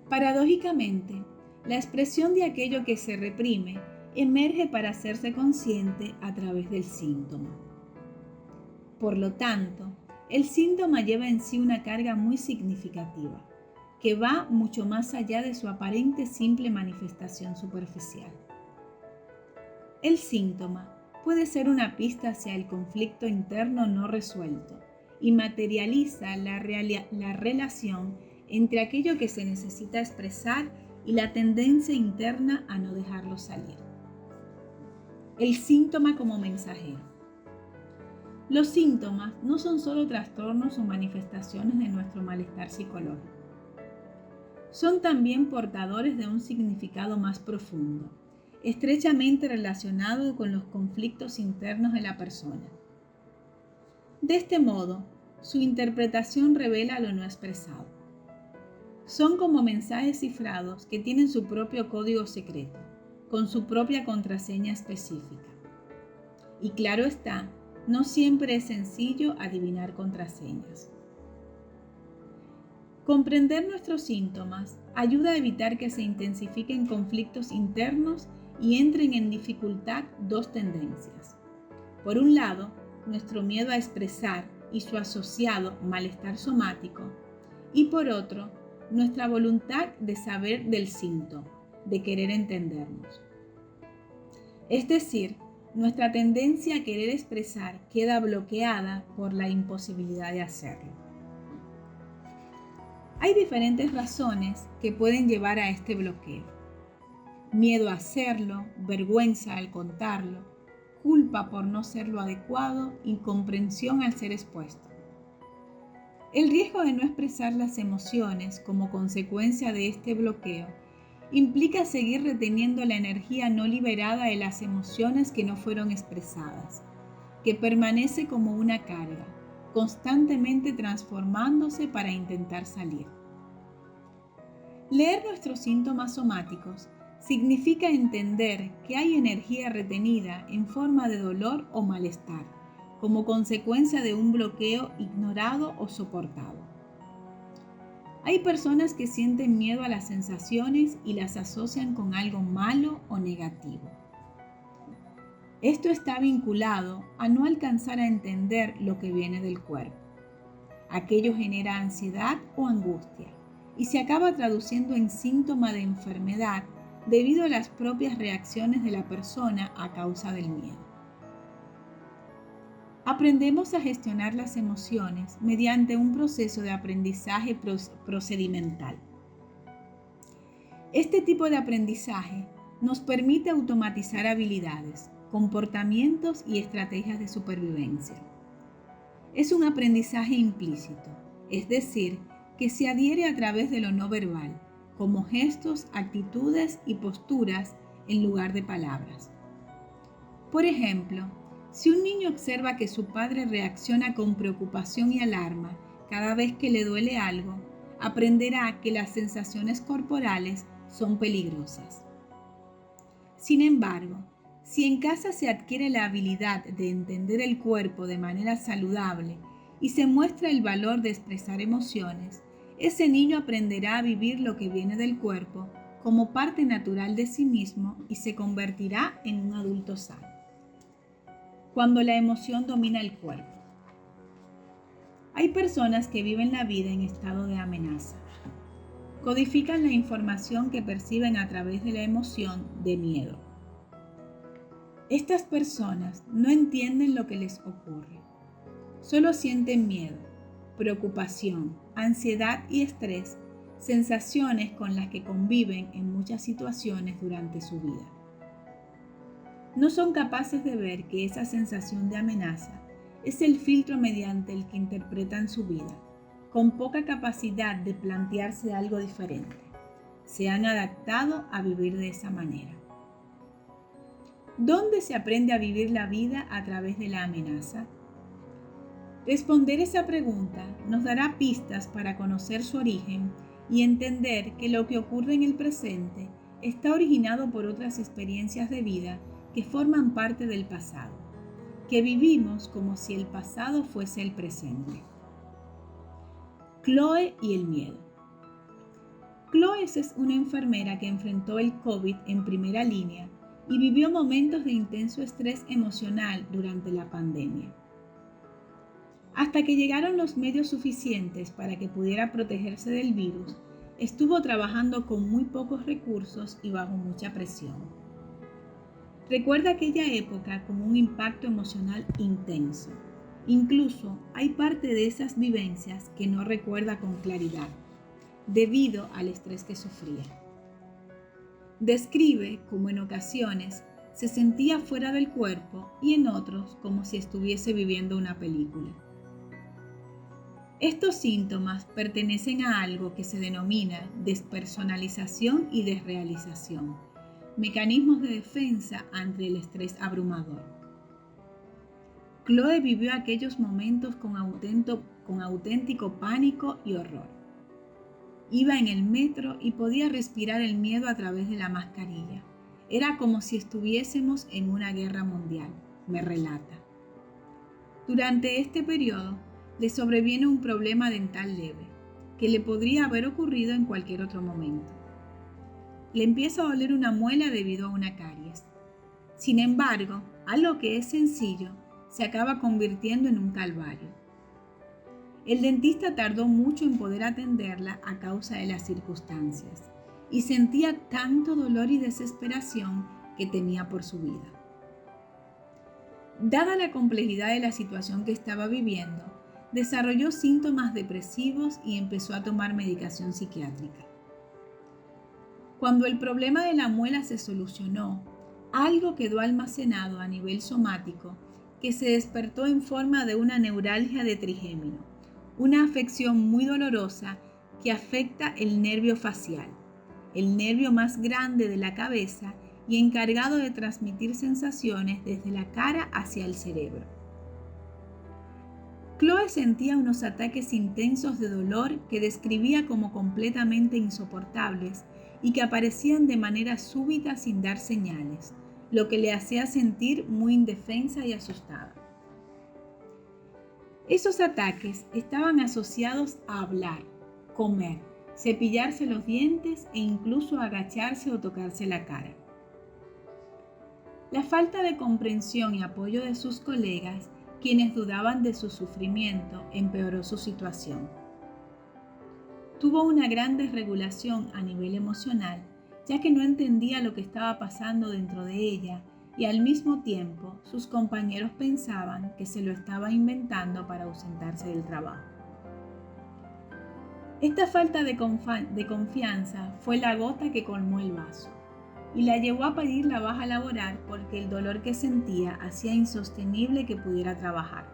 Paradójicamente, la expresión de aquello que se reprime emerge para hacerse consciente a través del síntoma. Por lo tanto, el síntoma lleva en sí una carga muy significativa, que va mucho más allá de su aparente simple manifestación superficial. El síntoma puede ser una pista hacia el conflicto interno no resuelto y materializa la relación entre aquello que se necesita expresar y la tendencia interna a no dejarlo salir. El síntoma como mensajero. Los síntomas no son solo trastornos o manifestaciones de nuestro malestar psicológico. Son también portadores de un significado más profundo, estrechamente relacionado con los conflictos internos de la persona. De este modo, su interpretación revela lo no expresado. Son como mensajes cifrados que tienen su propio código secreto, con su propia contraseña específica. Y claro está, no siempre es sencillo adivinar contraseñas. Comprender nuestros síntomas ayuda a evitar que se intensifiquen conflictos internos y entren en dificultad dos tendencias. Por un lado, nuestro miedo a expresar y su asociado malestar somático, y por otro, nuestra voluntad de saber del síntoma, de querer entendernos. Es decir, nuestra tendencia a querer expresar queda bloqueada por la imposibilidad de hacerlo. Hay diferentes razones que pueden llevar a este bloqueo. Miedo a hacerlo, vergüenza al contarlo, culpa por no ser lo adecuado, incomprensión al ser expuesto. El riesgo de no expresar las emociones como consecuencia de este bloqueo implica seguir reteniendo la energía no liberada de las emociones que no fueron expresadas, que permanece como una carga, constantemente transformándose para intentar salir. Leer nuestros síntomas somáticos significa entender que hay energía retenida en forma de dolor o malestar, como consecuencia de un bloqueo ignorado o soportado. Hay personas que sienten miedo a las sensaciones y las asocian con algo malo o negativo. Esto está vinculado a no alcanzar a entender lo que viene del cuerpo. Aquello genera ansiedad o angustia y se acaba traduciendo en síntoma de enfermedad debido a las propias reacciones de la persona a causa del miedo. Aprendemos a gestionar las emociones mediante un proceso de aprendizaje procedimental. Este tipo de aprendizaje nos permite automatizar habilidades, comportamientos y estrategias de supervivencia. Es un aprendizaje implícito, es decir, que se adhiere a través de lo no verbal, como gestos, actitudes y posturas en lugar de palabras. Por ejemplo, si un niño observa que su padre reacciona con preocupación y alarma cada vez que le duele algo, aprenderá que las sensaciones corporales son peligrosas. Sin embargo, si en casa se adquiere la habilidad de entender el cuerpo de manera saludable y se muestra el valor de expresar emociones, ese niño aprenderá a vivir lo que viene del cuerpo como parte natural de sí mismo y se convertirá en un adulto sano. Cuando la emoción domina el cuerpo. Hay personas que viven la vida en estado de amenaza. Codifican la información que perciben a través de la emoción de miedo. Estas personas no entienden lo que les ocurre. Solo sienten miedo, preocupación, ansiedad y estrés, sensaciones con las que conviven en muchas situaciones durante su vida. No son capaces de ver que esa sensación de amenaza es el filtro mediante el que interpretan su vida, con poca capacidad de plantearse algo diferente. Se han adaptado a vivir de esa manera. ¿Dónde se aprende a vivir la vida a través de la amenaza? Responder esa pregunta nos dará pistas para conocer su origen y entender que lo que ocurre en el presente está originado por otras experiencias de vida que forman parte del pasado, que vivimos como si el pasado fuese el presente. Chloe y el miedo. Chloe es una enfermera que enfrentó el COVID en primera línea y vivió momentos de intenso estrés emocional durante la pandemia. Hasta que llegaron los medios suficientes para que pudiera protegerse del virus, estuvo trabajando con muy pocos recursos y bajo mucha presión. Recuerda aquella época como un impacto emocional intenso. Incluso hay parte de esas vivencias que no recuerda con claridad, debido al estrés que sufría. Describe cómo en ocasiones se sentía fuera del cuerpo y en otros como si estuviese viviendo una película. Estos síntomas pertenecen a algo que se denomina despersonalización y desrealización, mecanismos de defensa ante el estrés abrumador. Chloe vivió aquellos momentos con auténtico pánico y horror. Iba en el metro y podía respirar el miedo a través de la mascarilla. Era como si estuviésemos en una guerra mundial, me relata. Durante este periodo, le sobreviene un problema dental leve, que le podría haber ocurrido en cualquier otro momento. Le empieza a doler una muela debido a una caries. Sin embargo, algo que es sencillo se acaba convirtiendo en un calvario. El dentista tardó mucho en poder atenderla a causa de las circunstancias y sentía tanto dolor y desesperación que temía por su vida. Dada la complejidad de la situación que estaba viviendo, desarrolló síntomas depresivos y empezó a tomar medicación psiquiátrica. Cuando el problema de la muela se solucionó, algo quedó almacenado a nivel somático que se despertó en forma de una neuralgia de trigémino, una afección muy dolorosa que afecta el nervio facial, el nervio más grande de la cabeza y encargado de transmitir sensaciones desde la cara hacia el cerebro. Chloe sentía unos ataques intensos de dolor que describía como completamente insoportables y que aparecían de manera súbita sin dar señales, lo que le hacía sentir muy indefensa y asustada. Esos ataques estaban asociados a hablar, comer, cepillarse los dientes e incluso agacharse o tocarse la cara. La falta de comprensión y apoyo de sus colegas, quienes dudaban de su sufrimiento, empeoró su situación. Tuvo una gran desregulación a nivel emocional, ya que no entendía lo que estaba pasando dentro de ella y al mismo tiempo sus compañeros pensaban que se lo estaba inventando para ausentarse del trabajo. Esta falta de confianza fue la gota que colmó el vaso y la llevó a pedir la baja laboral porque el dolor que sentía hacía insostenible que pudiera trabajar.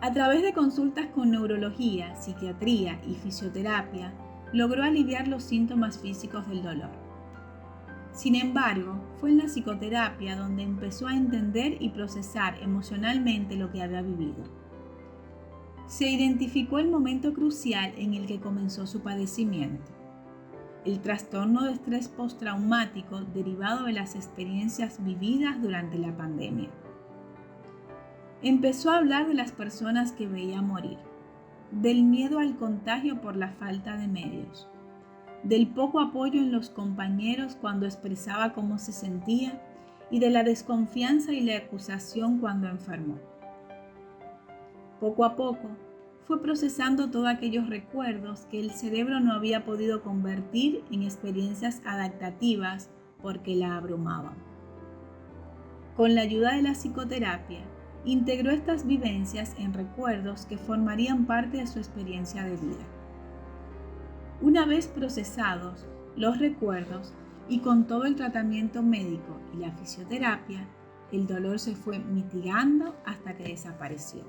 A través de consultas con neurología, psiquiatría y fisioterapia, logró aliviar los síntomas físicos del dolor. Sin embargo, fue en la psicoterapia donde empezó a entender y procesar emocionalmente lo que había vivido. Se identificó el momento crucial en el que comenzó su padecimiento: el trastorno de estrés postraumático derivado de las experiencias vividas durante la pandemia. Empezó a hablar de las personas que veía morir, del miedo al contagio por la falta de medios, del poco apoyo en los compañeros cuando expresaba cómo se sentía y de la desconfianza y la acusación cuando enfermó. Poco a poco, fue procesando todos aquellos recuerdos que el cerebro no había podido convertir en experiencias adaptativas porque la abrumaban. Con la ayuda de la psicoterapia, integró estas vivencias en recuerdos que formarían parte de su experiencia de vida. Una vez procesados los recuerdos y con todo el tratamiento médico y la fisioterapia, el dolor se fue mitigando hasta que desapareció.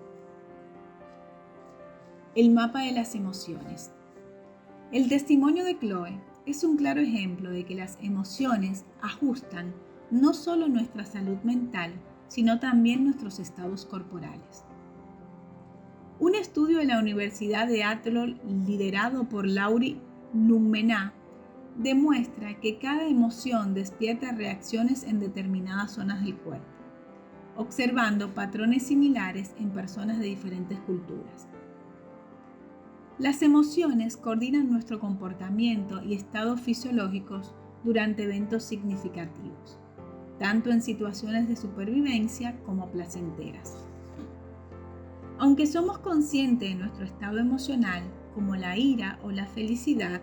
El mapa de las emociones. El testimonio de Chloe es un claro ejemplo de que las emociones ajustan no solo nuestra salud mental, sino también nuestros estados corporales. Un estudio de la Universidad de Athlone, liderado por Laurie Numená, demuestra que cada emoción despierta reacciones en determinadas zonas del cuerpo, observando patrones similares en personas de diferentes culturas. Las emociones coordinan nuestro comportamiento y estados fisiológicos durante eventos significativos, tanto en situaciones de supervivencia como placenteras. Aunque somos conscientes de nuestro estado emocional, como la ira o la felicidad,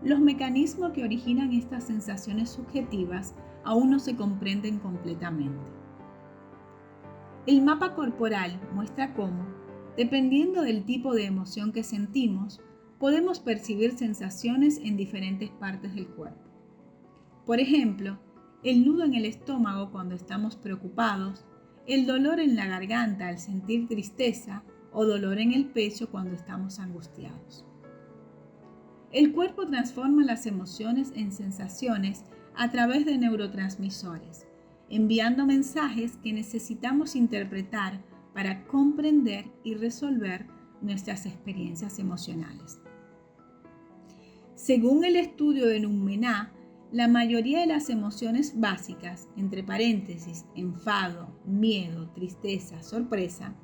los mecanismos que originan estas sensaciones subjetivas aún no se comprenden completamente. El mapa corporal muestra cómo, dependiendo del tipo de emoción que sentimos, podemos percibir sensaciones en diferentes partes del cuerpo. Por ejemplo, el nudo en el estómago cuando estamos preocupados, el dolor en la garganta al sentir tristeza o dolor en el pecho cuando estamos angustiados. El cuerpo transforma las emociones en sensaciones a través de neurotransmisores, enviando mensajes que necesitamos interpretar para comprender y resolver nuestras experiencias emocionales. Según el estudio de Nummená, la mayoría de las emociones básicas, entre paréntesis, enfado, miedo, tristeza, sorpresa,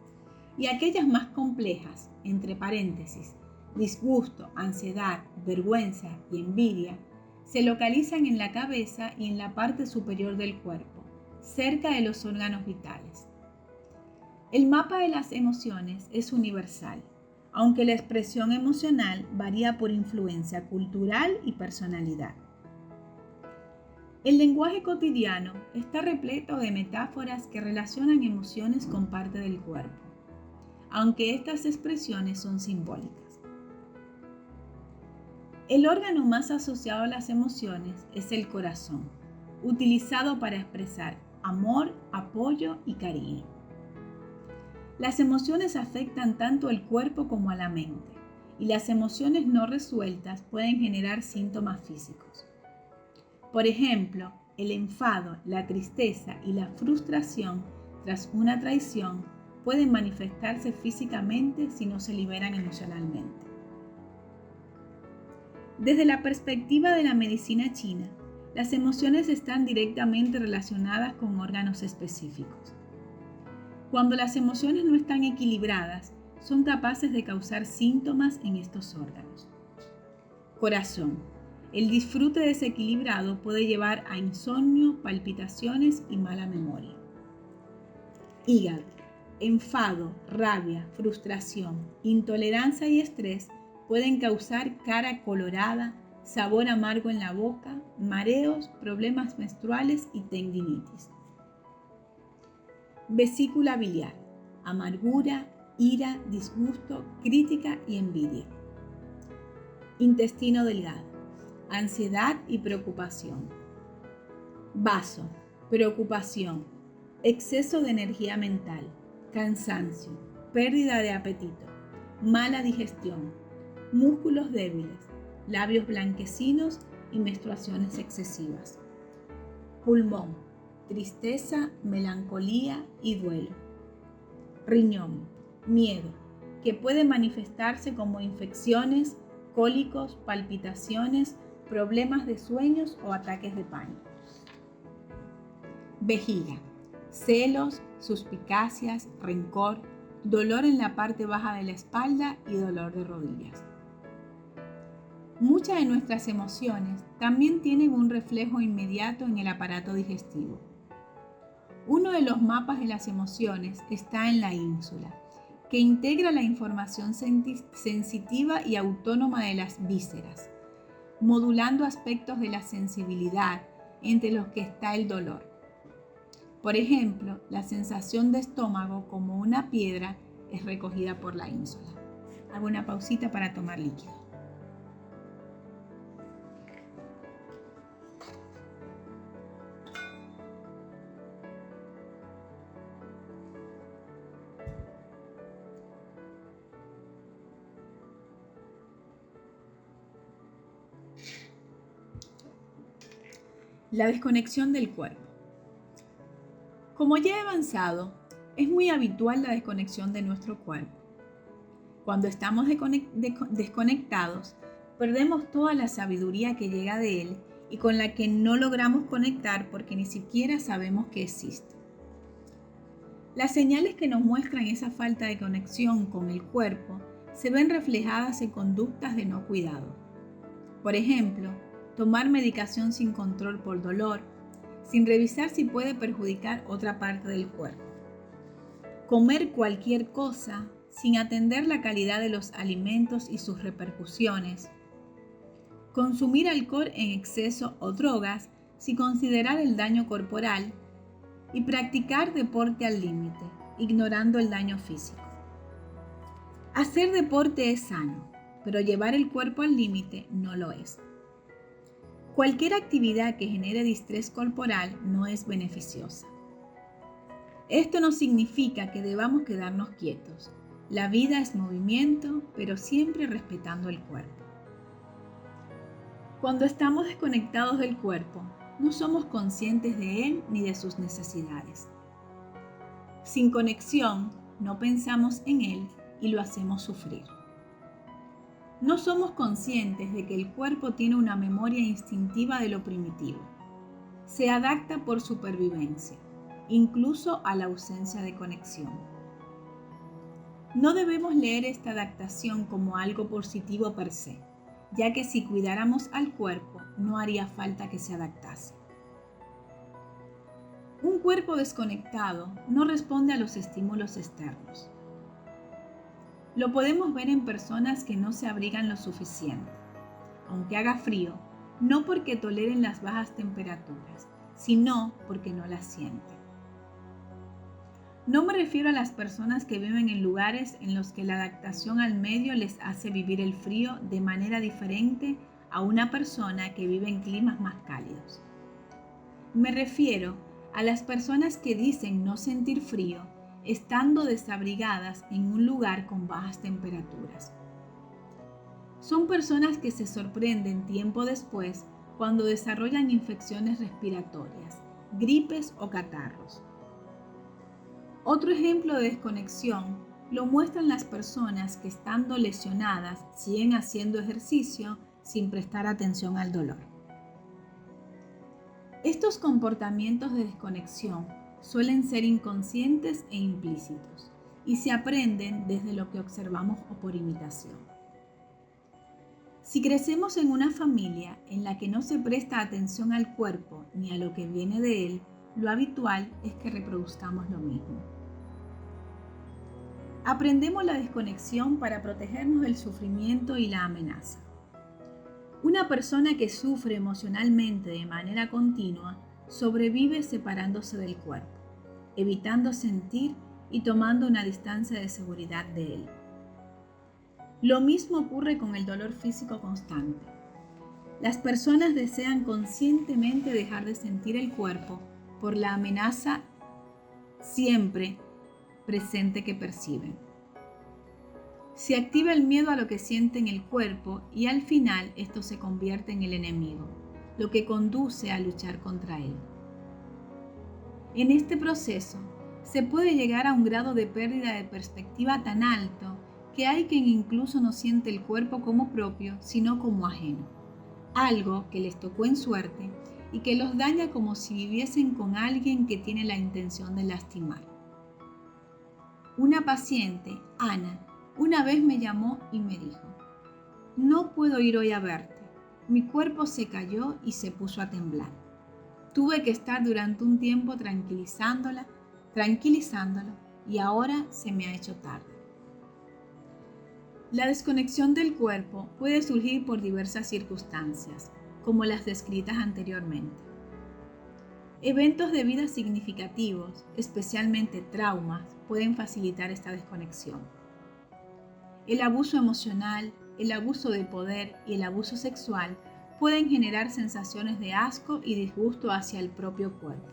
y aquellas más complejas, entre paréntesis, disgusto, ansiedad, vergüenza y envidia, se localizan en la cabeza y en la parte superior del cuerpo, cerca de los órganos vitales. El mapa de las emociones es universal, aunque la expresión emocional varía por influencia cultural y personalidad. El lenguaje cotidiano está repleto de metáforas que relacionan emociones con parte del cuerpo, aunque estas expresiones son simbólicas. El órgano más asociado a las emociones es el corazón, utilizado para expresar amor, apoyo y cariño. Las emociones afectan tanto al cuerpo como a la mente, y las emociones no resueltas pueden generar síntomas físicos. Por ejemplo, el enfado, la tristeza y la frustración tras una traición pueden manifestarse físicamente si no se liberan emocionalmente. Desde la perspectiva de la medicina china, las emociones están directamente relacionadas con órganos específicos. Cuando las emociones no están equilibradas, son capaces de causar síntomas en estos órganos. Corazón. El disfrute desequilibrado puede llevar a insomnio, palpitaciones y mala memoria. Hígado. Enfado, rabia, frustración, intolerancia y estrés pueden causar cara colorada, sabor amargo en la boca, mareos, problemas menstruales y tendinitis. Vesícula biliar. Amargura, ira, disgusto, crítica y envidia. Intestino delgado. Ansiedad y preocupación. Vaso. Preocupación. Exceso de energía mental. Cansancio. Pérdida de apetito. Mala digestión. Músculos débiles. Labios blanquecinos y menstruaciones excesivas. Pulmón. Tristeza, melancolía y duelo. Riñón. Miedo, que puede manifestarse como infecciones, cólicos, palpitaciones, problemas de sueños o ataques de pánico. Vejiga. Celos, suspicacias, rencor, dolor en la parte baja de la espalda y dolor de rodillas. Muchas de nuestras emociones también tienen un reflejo inmediato en el aparato digestivo. Uno de los mapas de las emociones está en la ínsula, que integra la información sensitiva y autónoma de las vísceras, modulando aspectos de la sensibilidad, entre los que está el dolor. Por ejemplo, la sensación de estómago como una piedra es recogida por la ínsula. Hago una pausita para tomar líquido. La desconexión del cuerpo. Como ya he avanzado, es muy habitual la desconexión de nuestro cuerpo. Cuando estamos desconectados, perdemos toda la sabiduría que llega de él y con la que no logramos conectar porque ni siquiera sabemos que existe. Las señales que nos muestran esa falta de conexión con el cuerpo se ven reflejadas en conductas de no cuidado. Por ejemplo, tomar medicación sin control por dolor, sin revisar si puede perjudicar otra parte del cuerpo. Comer cualquier cosa sin atender la calidad de los alimentos y sus repercusiones. Consumir alcohol en exceso o drogas sin considerar el daño corporal. Y practicar deporte al límite, ignorando el daño físico. Hacer deporte es sano, pero llevar el cuerpo al límite no lo es. Cualquier actividad que genere distrés corporal no es beneficiosa. Esto no significa que debamos quedarnos quietos. La vida es movimiento, pero siempre respetando el cuerpo. Cuando estamos desconectados del cuerpo, no somos conscientes de él ni de sus necesidades. Sin conexión, no pensamos en él y lo hacemos sufrir. No somos conscientes de que el cuerpo tiene una memoria instintiva de lo primitivo. Se adapta por supervivencia, incluso a la ausencia de conexión. No debemos leer esta adaptación como algo positivo per se, ya que si cuidáramos al cuerpo, no haría falta que se adaptase. Un cuerpo desconectado no responde a los estímulos externos. Lo podemos ver en personas que no se abrigan lo suficiente, aunque haga frío, no porque toleren las bajas temperaturas, sino porque no las sienten. No me refiero a las personas que viven en lugares en los que la adaptación al medio les hace vivir el frío de manera diferente a una persona que vive en climas más cálidos. Me refiero a las personas que dicen no sentir frío estando desabrigadas en un lugar con bajas temperaturas. Son personas que se sorprenden tiempo después cuando desarrollan infecciones respiratorias, gripes o catarros. Otro ejemplo de desconexión lo muestran las personas que estando lesionadas siguen haciendo ejercicio sin prestar atención al dolor. Estos comportamientos de desconexión suelen ser inconscientes e implícitos y se aprenden desde lo que observamos o por imitación. Si crecemos en una familia en la que no se presta atención al cuerpo ni a lo que viene de él, lo habitual es que reproduzcamos lo mismo. Aprendemos la desconexión para protegernos del sufrimiento y la amenaza. Una persona que sufre emocionalmente de manera continua sobrevive separándose del cuerpo, evitando sentir y tomando una distancia de seguridad de él. Lo mismo ocurre con el dolor físico constante. Las personas desean conscientemente dejar de sentir el cuerpo por la amenaza siempre presente que perciben. Se activa el miedo a lo que siente en el cuerpo y al final esto se convierte en el enemigo, lo que conduce a luchar contra él. En este proceso se puede llegar a un grado de pérdida de perspectiva tan alto que hay quien incluso no siente el cuerpo como propio, sino como ajeno, algo que les tocó en suerte y que los daña como si viviesen con alguien que tiene la intención de lastimar. Una paciente, Ana, una vez me llamó y me dijo: "No puedo ir hoy a verte. Mi cuerpo se cayó y se puso a temblar. Tuve que estar durante un tiempo tranquilizándolo y ahora se me ha hecho tarde". La desconexión del cuerpo puede surgir por diversas circunstancias, como las descritas anteriormente. Eventos de vida significativos, especialmente traumas, pueden facilitar esta desconexión. El abuso emocional, el abuso de poder y el abuso sexual pueden generar sensaciones de asco y disgusto hacia el propio cuerpo,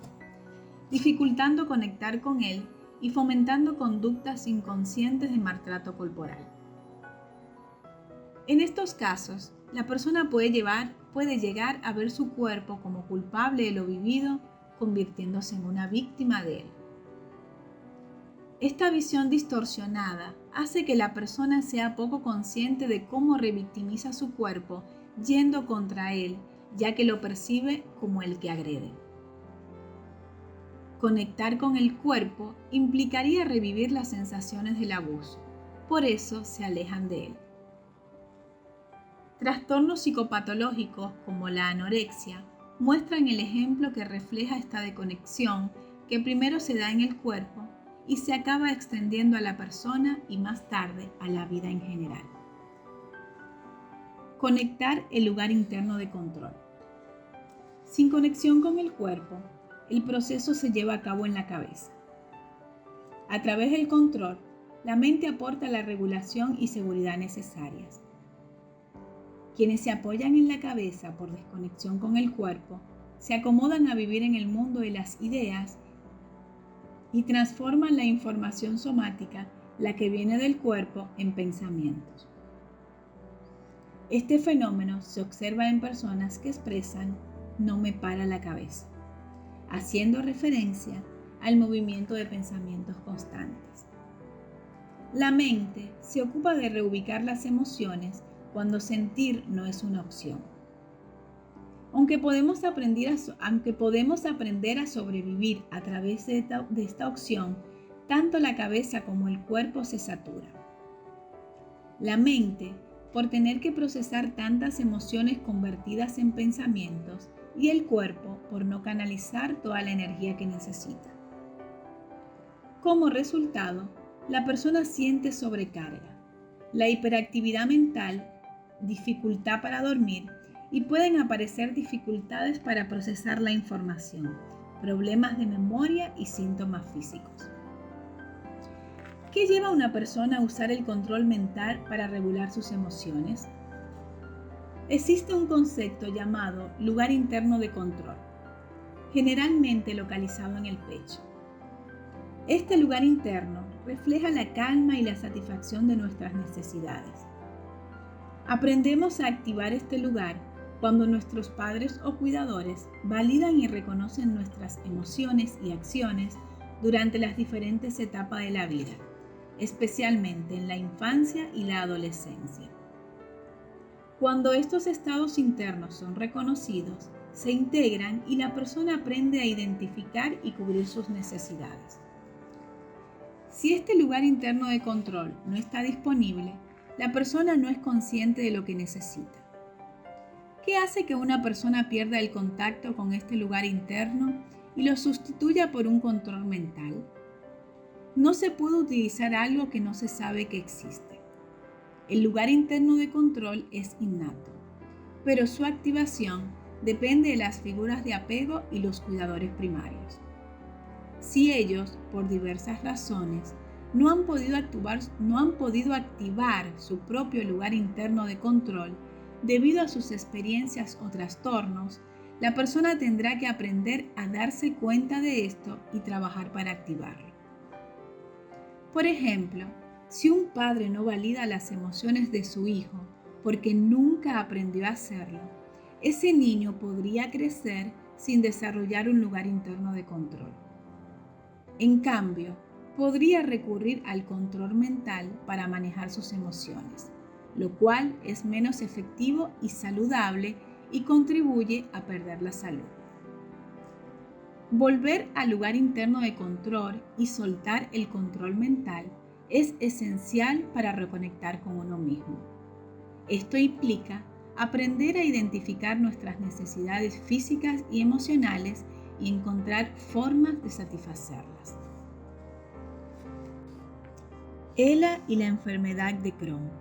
dificultando conectar con él y fomentando conductas inconscientes de maltrato corporal. En estos casos, la persona puede llegar a ver su cuerpo como culpable de lo vivido, convirtiéndose en una víctima de él. Esta visión distorsionada hace que la persona sea poco consciente de cómo revictimiza su cuerpo yendo contra él, ya que lo percibe como el que agrede. Conectar con el cuerpo implicaría revivir las sensaciones del abuso, por eso se alejan de él. Trastornos psicopatológicos como la anorexia muestran el ejemplo que refleja esta desconexión que primero se da en el cuerpo y se acaba extendiendo a la persona y más tarde a la vida en general. Conectar el lugar interno de control. Sin conexión con el cuerpo, el proceso se lleva a cabo en la cabeza. A través del control, la mente aporta la regulación y seguridad necesarias. Quienes se apoyan en la cabeza por desconexión con el cuerpo, se acomodan a vivir en el mundo de las ideas y transforman la información somática, la que viene del cuerpo, en pensamientos. Este fenómeno se observa en personas que expresan "no me para la cabeza", haciendo referencia al movimiento de pensamientos constantes. La mente se ocupa de reubicar las emociones cuando sentir no es una opción. Aunque podemos aprender a sobrevivir a través de esta opción, tanto la cabeza como el cuerpo se saturan. La mente, por tener que procesar tantas emociones convertidas en pensamientos, y el cuerpo, por no canalizar toda la energía que necesita. Como resultado, la persona siente sobrecarga, la hiperactividad mental, dificultad para dormir, y pueden aparecer dificultades para procesar la información, problemas de memoria y síntomas físicos. ¿Qué lleva a una persona a usar el control mental para regular sus emociones? Existe un concepto llamado lugar interno de control, generalmente localizado en el pecho. Este lugar interno refleja la calma y la satisfacción de nuestras necesidades. Aprendemos a activar este lugar cuando nuestros padres o cuidadores validan y reconocen nuestras emociones y acciones durante las diferentes etapas de la vida, especialmente en la infancia y la adolescencia. Cuando estos estados internos son reconocidos, se integran y la persona aprende a identificar y cubrir sus necesidades. Si este lugar interno de control no está disponible, la persona no es consciente de lo que necesita. ¿Qué hace que una persona pierda el contacto con este lugar interno y lo sustituya por un control mental? No se puede utilizar algo que no se sabe que existe. El lugar interno de control es innato, pero su activación depende de las figuras de apego y los cuidadores primarios. Si ellos, por diversas razones, no han podido activar su propio lugar interno de control debido a sus experiencias o trastornos, la persona tendrá que aprender a darse cuenta de esto y trabajar para activarlo. Por ejemplo, si un padre no valida las emociones de su hijo porque nunca aprendió a hacerlo, ese niño podría crecer sin desarrollar un lugar interno de control. En cambio, podría recurrir al control mental para manejar sus emociones, lo cual es menos efectivo y saludable y contribuye a perder la salud. Volver al lugar interno de control y soltar el control mental es esencial para reconectar con uno mismo. Esto implica aprender a identificar nuestras necesidades físicas y emocionales y encontrar formas de satisfacerlas. Ela y la enfermedad de Crohn.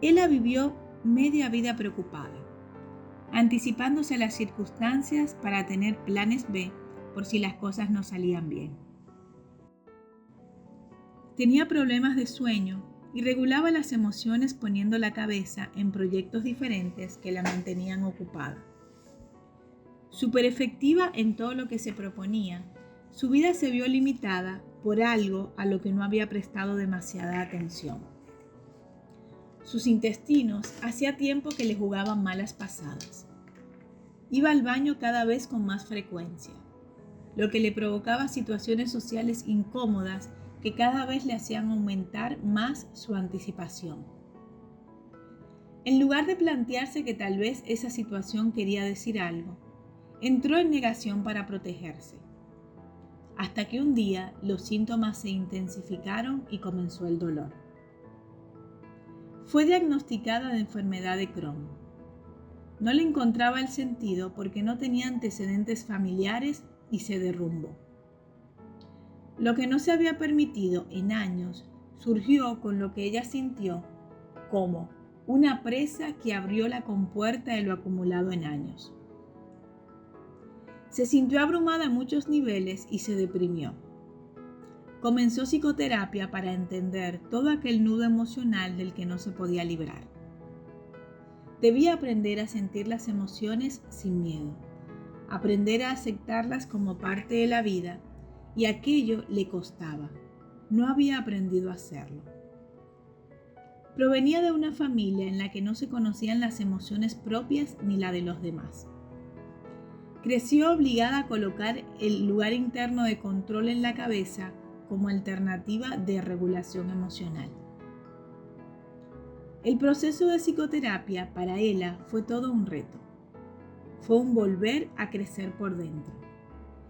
Ela vivió media vida preocupada, anticipándose a las circunstancias para tener planes B por si las cosas no salían bien. Tenía problemas de sueño y regulaba las emociones poniendo la cabeza en proyectos diferentes que la mantenían ocupada. Súper efectiva en todo lo que se proponía, su vida se vio limitada por algo a lo que no había prestado demasiada atención. Sus intestinos hacía tiempo que le jugaban malas pasadas. Iba al baño cada vez con más frecuencia, lo que le provocaba situaciones sociales incómodas que cada vez le hacían aumentar más su anticipación. En lugar de plantearse que tal vez esa situación quería decir algo, entró en negación para protegerse, hasta que un día los síntomas se intensificaron y comenzó el dolor. Fue diagnosticada de enfermedad de Crohn. No le encontraba el sentido porque no tenía antecedentes familiares y se derrumbó. Lo que no se había permitido en años surgió con lo que ella sintió como una presa que abrió la compuerta de lo acumulado en años. Se sintió abrumada a muchos niveles y se deprimió. Comenzó psicoterapia para entender todo aquel nudo emocional del que no se podía librar. Debía aprender a sentir las emociones sin miedo, aprender a aceptarlas como parte de la vida, y aquello le costaba. No había aprendido a hacerlo. Provenía de una familia en la que no se conocían las emociones propias ni la de los demás. Creció obligada a colocar el lugar interno de control en la cabeza como alternativa de regulación emocional. El proceso de psicoterapia para ella fue todo un reto. Fue un volver a crecer por dentro.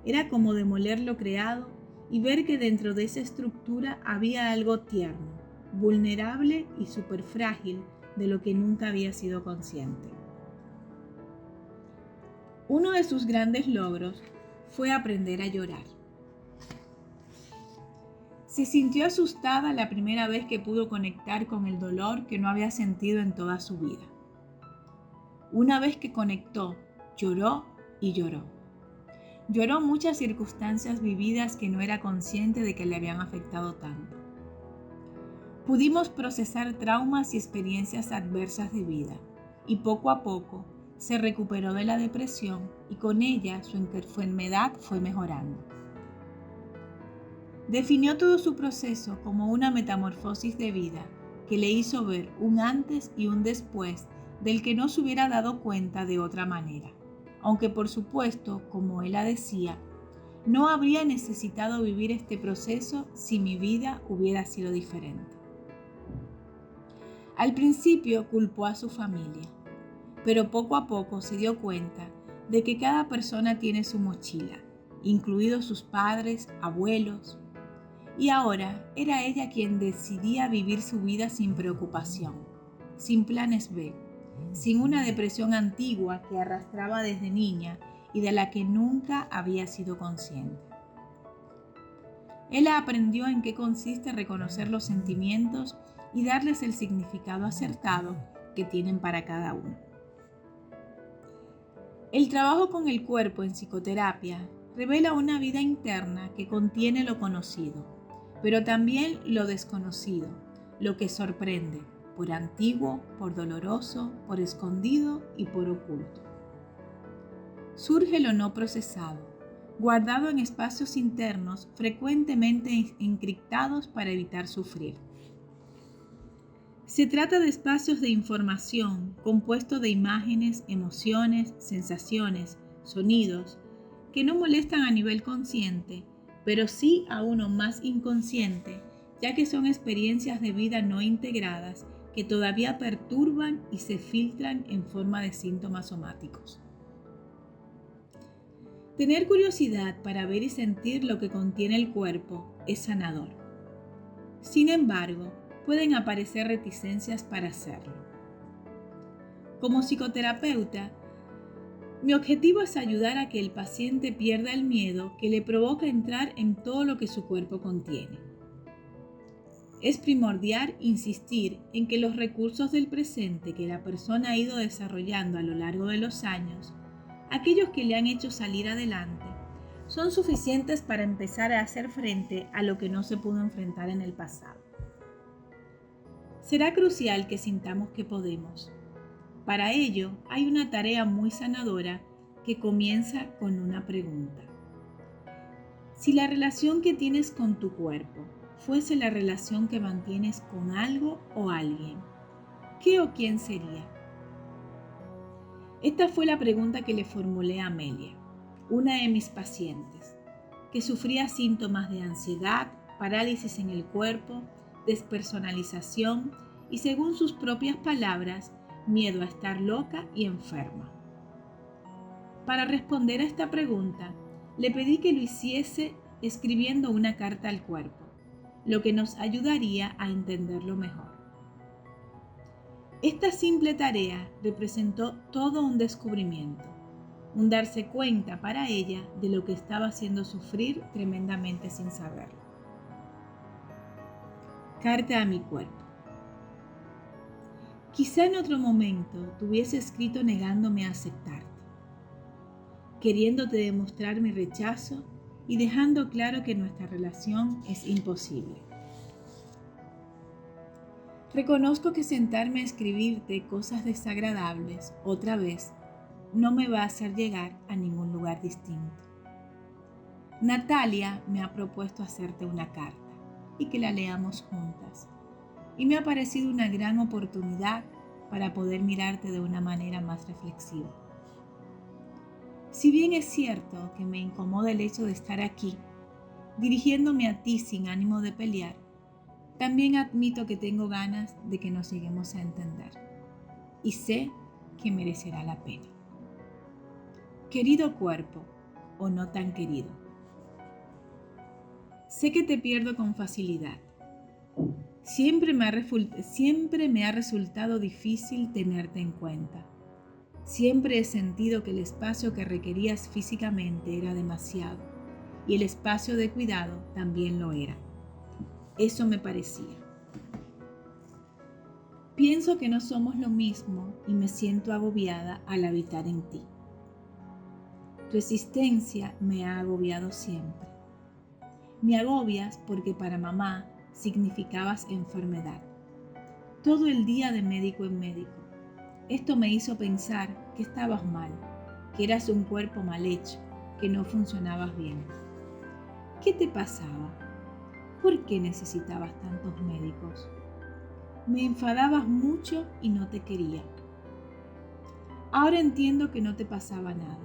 Era como demoler lo creado y ver que dentro de esa estructura había algo tierno, vulnerable y súper frágil de lo que nunca había sido consciente. Uno de sus grandes logros fue aprender a llorar. Se sintió asustada la primera vez que pudo conectar con el dolor que no había sentido en toda su vida. Una vez que conectó, lloró y lloró. Lloró muchas circunstancias vividas que no era consciente de que le habían afectado tanto. Pudimos procesar traumas y experiencias adversas de vida, y poco a poco se recuperó de la depresión y con ella su enfermedad fue mejorando. Definió todo su proceso como una metamorfosis de vida que le hizo ver un antes y un después del que no se hubiera dado cuenta de otra manera, aunque por supuesto, como ella decía, no habría necesitado vivir este proceso si mi vida hubiera sido diferente. Al principio culpó a su familia, pero poco a poco se dio cuenta de que cada persona tiene su mochila, incluidos sus padres, abuelos, y ahora era ella quien decidía vivir su vida sin preocupación, sin planes B, sin una depresión antigua que arrastraba desde niña y de la que nunca había sido consciente. Ella aprendió en qué consiste reconocer los sentimientos y darles el significado acertado que tienen para cada uno. El trabajo con el cuerpo en psicoterapia revela una vida interna que contiene lo conocido, pero también lo desconocido, lo que sorprende, por antiguo, por doloroso, por escondido y por oculto. Surge lo no procesado, guardado en espacios internos frecuentemente encriptados para evitar sufrir. Se trata de espacios de información compuestos de imágenes, emociones, sensaciones, sonidos, que no molestan a nivel consciente, pero sí a uno más inconsciente, ya que son experiencias de vida no integradas que todavía perturban y se filtran en forma de síntomas somáticos. Tener curiosidad para ver y sentir lo que contiene el cuerpo es sanador. Sin embargo, pueden aparecer reticencias para hacerlo. Como psicoterapeuta, mi objetivo es ayudar a que el paciente pierda el miedo que le provoca entrar en todo lo que su cuerpo contiene. Es primordial insistir en que los recursos del presente que la persona ha ido desarrollando a lo largo de los años, aquellos que le han hecho salir adelante, son suficientes para empezar a hacer frente a lo que no se pudo enfrentar en el pasado. Será crucial que sintamos que podemos. Para ello, hay una tarea muy sanadora que comienza con una pregunta. Si la relación que tienes con tu cuerpo fuese la relación que mantienes con algo o alguien, ¿qué o quién sería? Esta fue la pregunta que le formulé a Amelia, una de mis pacientes, que sufría síntomas de ansiedad, parálisis en el cuerpo, despersonalización y, según sus propias palabras, miedo a estar loca y enferma. Para responder a esta pregunta, le pedí que lo hiciese escribiendo una carta al cuerpo, lo que nos ayudaría a entenderlo mejor. Esta simple tarea representó todo un descubrimiento, un darse cuenta para ella de lo que estaba haciendo sufrir tremendamente sin saberlo. Carta a mi cuerpo. Quizá en otro momento te hubiese escrito negándome a aceptarte, queriéndote demostrar mi rechazo y dejando claro que nuestra relación es imposible. Reconozco que sentarme a escribirte cosas desagradables otra vez no me va a hacer llegar a ningún lugar distinto. Natalia me ha propuesto hacerte una carta y que la leamos juntas. Y me ha parecido una gran oportunidad para poder mirarte de una manera más reflexiva. Si bien es cierto que me incomoda el hecho de estar aquí, dirigiéndome a ti sin ánimo de pelear, también admito que tengo ganas de que nos lleguemos a entender. Y sé que merecerá la pena. Querido cuerpo, o no tan querido. Sé que te pierdo con facilidad. Siempre me ha resultado difícil tenerte en cuenta. Siempre he sentido que el espacio que requerías físicamente era demasiado y el espacio de cuidado también lo era. Eso me parecía. Pienso que no somos lo mismo y me siento agobiada al habitar en ti. Tu existencia me ha agobiado siempre. Me agobias porque para mamá significabas enfermedad. Todo el día de médico en médico. Esto me hizo pensar que estabas mal, que eras un cuerpo mal hecho, que no funcionabas bien. ¿Qué te pasaba? ¿Por qué necesitabas tantos médicos? Me enfadabas mucho y no te quería. Ahora entiendo que no te pasaba nada,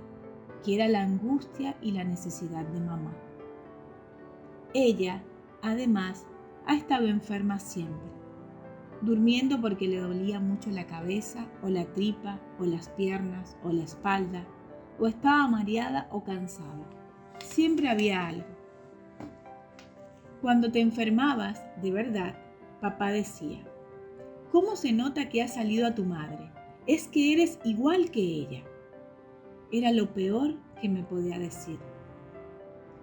que era la angustia y la necesidad de mamá. Ella, además, ha estado enferma siempre, durmiendo porque le dolía mucho la cabeza o la tripa o las piernas o la espalda, o estaba mareada o cansada. Siempre había algo. Cuando te enfermabas, de verdad, papá decía, ¿cómo se nota que has salido a tu madre? Es que eres igual que ella. Era lo peor que me podía decir.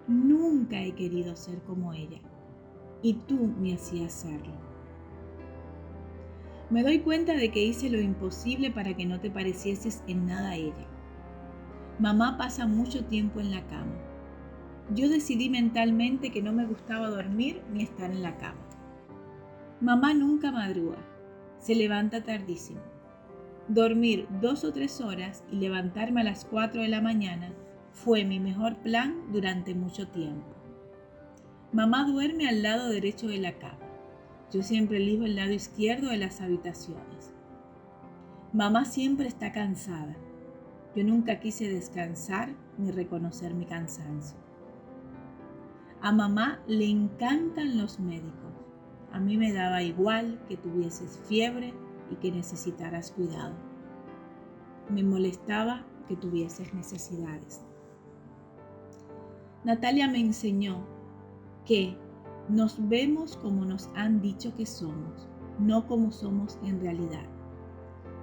Nunca he querido ser como ella, y tú me hacías serlo. Me doy cuenta de que hice lo imposible para que no te parecieses en nada a ella. Mamá pasa mucho tiempo en la cama. Yo decidí mentalmente que no me gustaba dormir ni estar en la cama. Mamá nunca madruga, se levanta tardísimo. Dormir 2 o 3 horas y levantarme a las 4 de la mañana fue mi mejor plan durante mucho tiempo. Mamá duerme al lado derecho de la cama. Yo siempre elijo el lado izquierdo de las habitaciones. Mamá siempre está cansada. Yo nunca quise descansar ni reconocer mi cansancio. A mamá le encantan los médicos. A mí me daba igual que tuvieses fiebre y que necesitaras cuidado. Me molestaba que tuvieses necesidades. Natalia me enseñó que nos vemos como nos han dicho que somos, no como somos en realidad.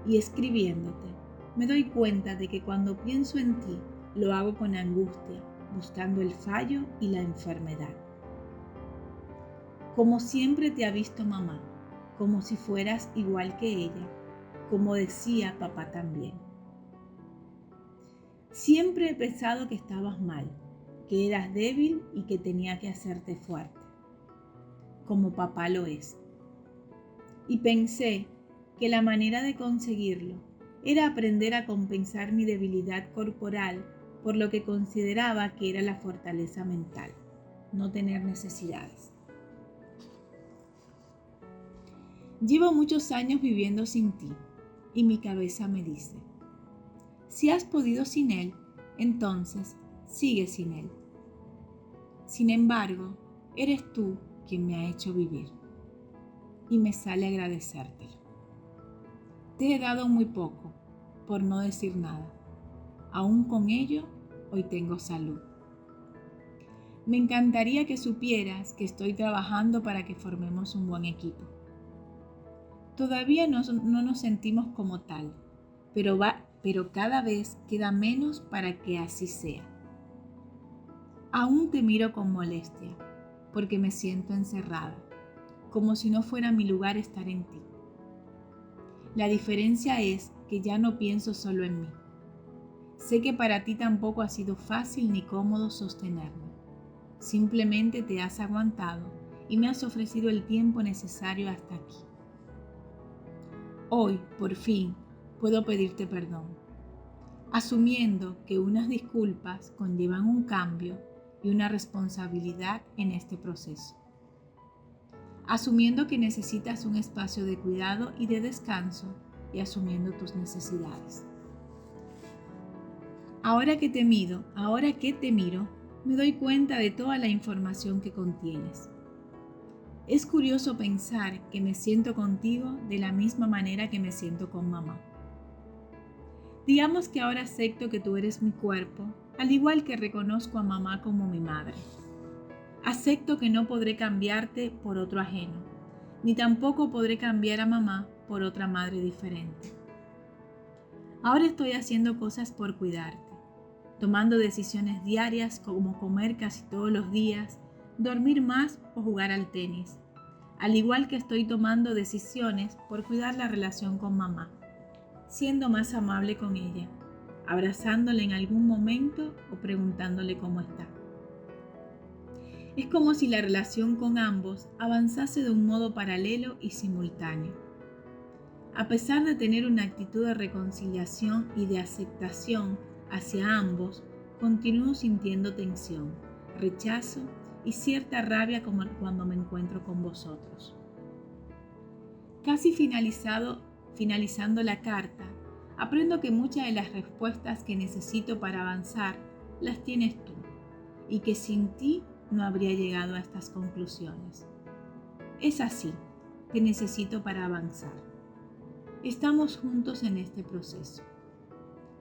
Y escribiéndote, me doy cuenta de que cuando pienso en ti, lo hago con angustia, buscando el fallo y la enfermedad. Como siempre te ha visto mamá, como si fueras igual que ella, como decía papá también. Siempre he pensado que estabas mal, que eras débil y que tenía que hacerte fuerte, como papá lo es. Y pensé que la manera de conseguirlo era aprender a compensar mi debilidad corporal por lo que consideraba que era la fortaleza mental, no tener necesidades. Llevo muchos años viviendo sin ti y mi cabeza me dice, si has podido sin él, entonces sigue sin él. Sin embargo, eres tú quien me ha hecho vivir y me sale agradecértelo. Te he dado muy poco, por no decir nada. Aún con ello, hoy tengo salud. Me encantaría que supieras que estoy trabajando para que formemos un buen equipo. Todavía no nos sentimos como tal, pero cada vez queda menos para que así sea. Aún te miro con molestia, porque me siento encerrada, como si no fuera mi lugar estar en ti. La diferencia es que ya no pienso solo en mí. Sé que para ti tampoco ha sido fácil ni cómodo sostenerme. Simplemente te has aguantado y me has ofrecido el tiempo necesario hasta aquí. Hoy, por fin, puedo pedirte perdón, asumiendo que unas disculpas conllevan un cambio y una responsabilidad en este proceso. Asumiendo que necesitas un espacio de cuidado y de descanso y asumiendo tus necesidades. Ahora que te miro, me doy cuenta de toda la información que contienes. Es curioso pensar que me siento contigo de la misma manera que me siento con mamá. Digamos que ahora acepto que tú eres mi cuerpo, al igual que reconozco a mamá como mi madre. Acepto que no podré cambiarte por otro ajeno, ni tampoco podré cambiar a mamá por otra madre diferente. Ahora estoy haciendo cosas por cuidarte, tomando decisiones diarias como comer casi todos los días, dormir más o jugar al tenis, al igual que estoy tomando decisiones por cuidar la relación con mamá, siendo más amable con ella, abrazándola en algún momento o preguntándole cómo está. Es como si la relación con ambos avanzase de un modo paralelo y simultáneo. A pesar de tener una actitud de reconciliación y de aceptación hacia ambos, continúo sintiendo tensión, rechazo y cierta rabia como cuando me encuentro con vosotros. Casi finalizando la carta, aprendo que muchas de las respuestas que necesito para avanzar las tienes tú y que sin ti no habría llegado a estas conclusiones. Es así, te necesito para avanzar. Estamos juntos en este proceso.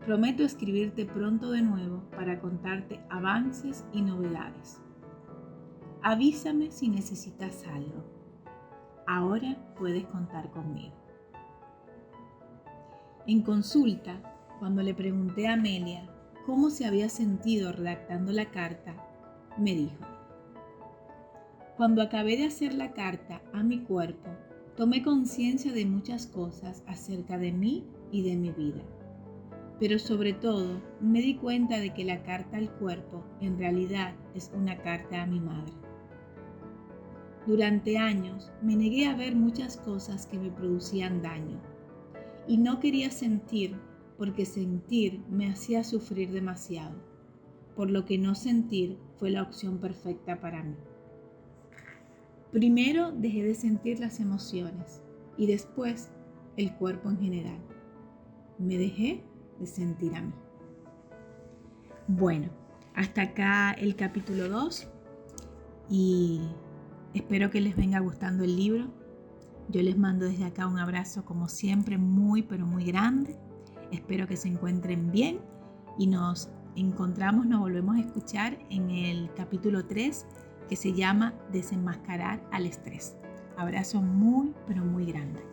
Prometo escribirte pronto de nuevo para contarte avances y novedades. Avísame si necesitas algo. Ahora puedes contar conmigo. En consulta, cuando le pregunté a Amelia cómo se había sentido redactando la carta, me dijo: cuando acabé de hacer la carta a mi cuerpo, tomé conciencia de muchas cosas acerca de mí y de mi vida. Pero sobre todo, me di cuenta de que la carta al cuerpo en realidad es una carta a mi madre. Durante años me negué a ver muchas cosas que me producían daño y no quería sentir porque sentir me hacía sufrir demasiado, por lo que no sentir fue la opción perfecta para mí. Primero dejé de sentir las emociones y después el cuerpo en general. Me dejé de sentir a mí. Bueno, hasta acá el capítulo 2 y espero que les venga gustando el libro. Yo les mando desde acá un abrazo como siempre muy pero muy grande. Espero que se encuentren bien y nos volvemos a escuchar en el capítulo 3 que se llama Desenmascarar al estrés. Abrazo muy pero muy grande.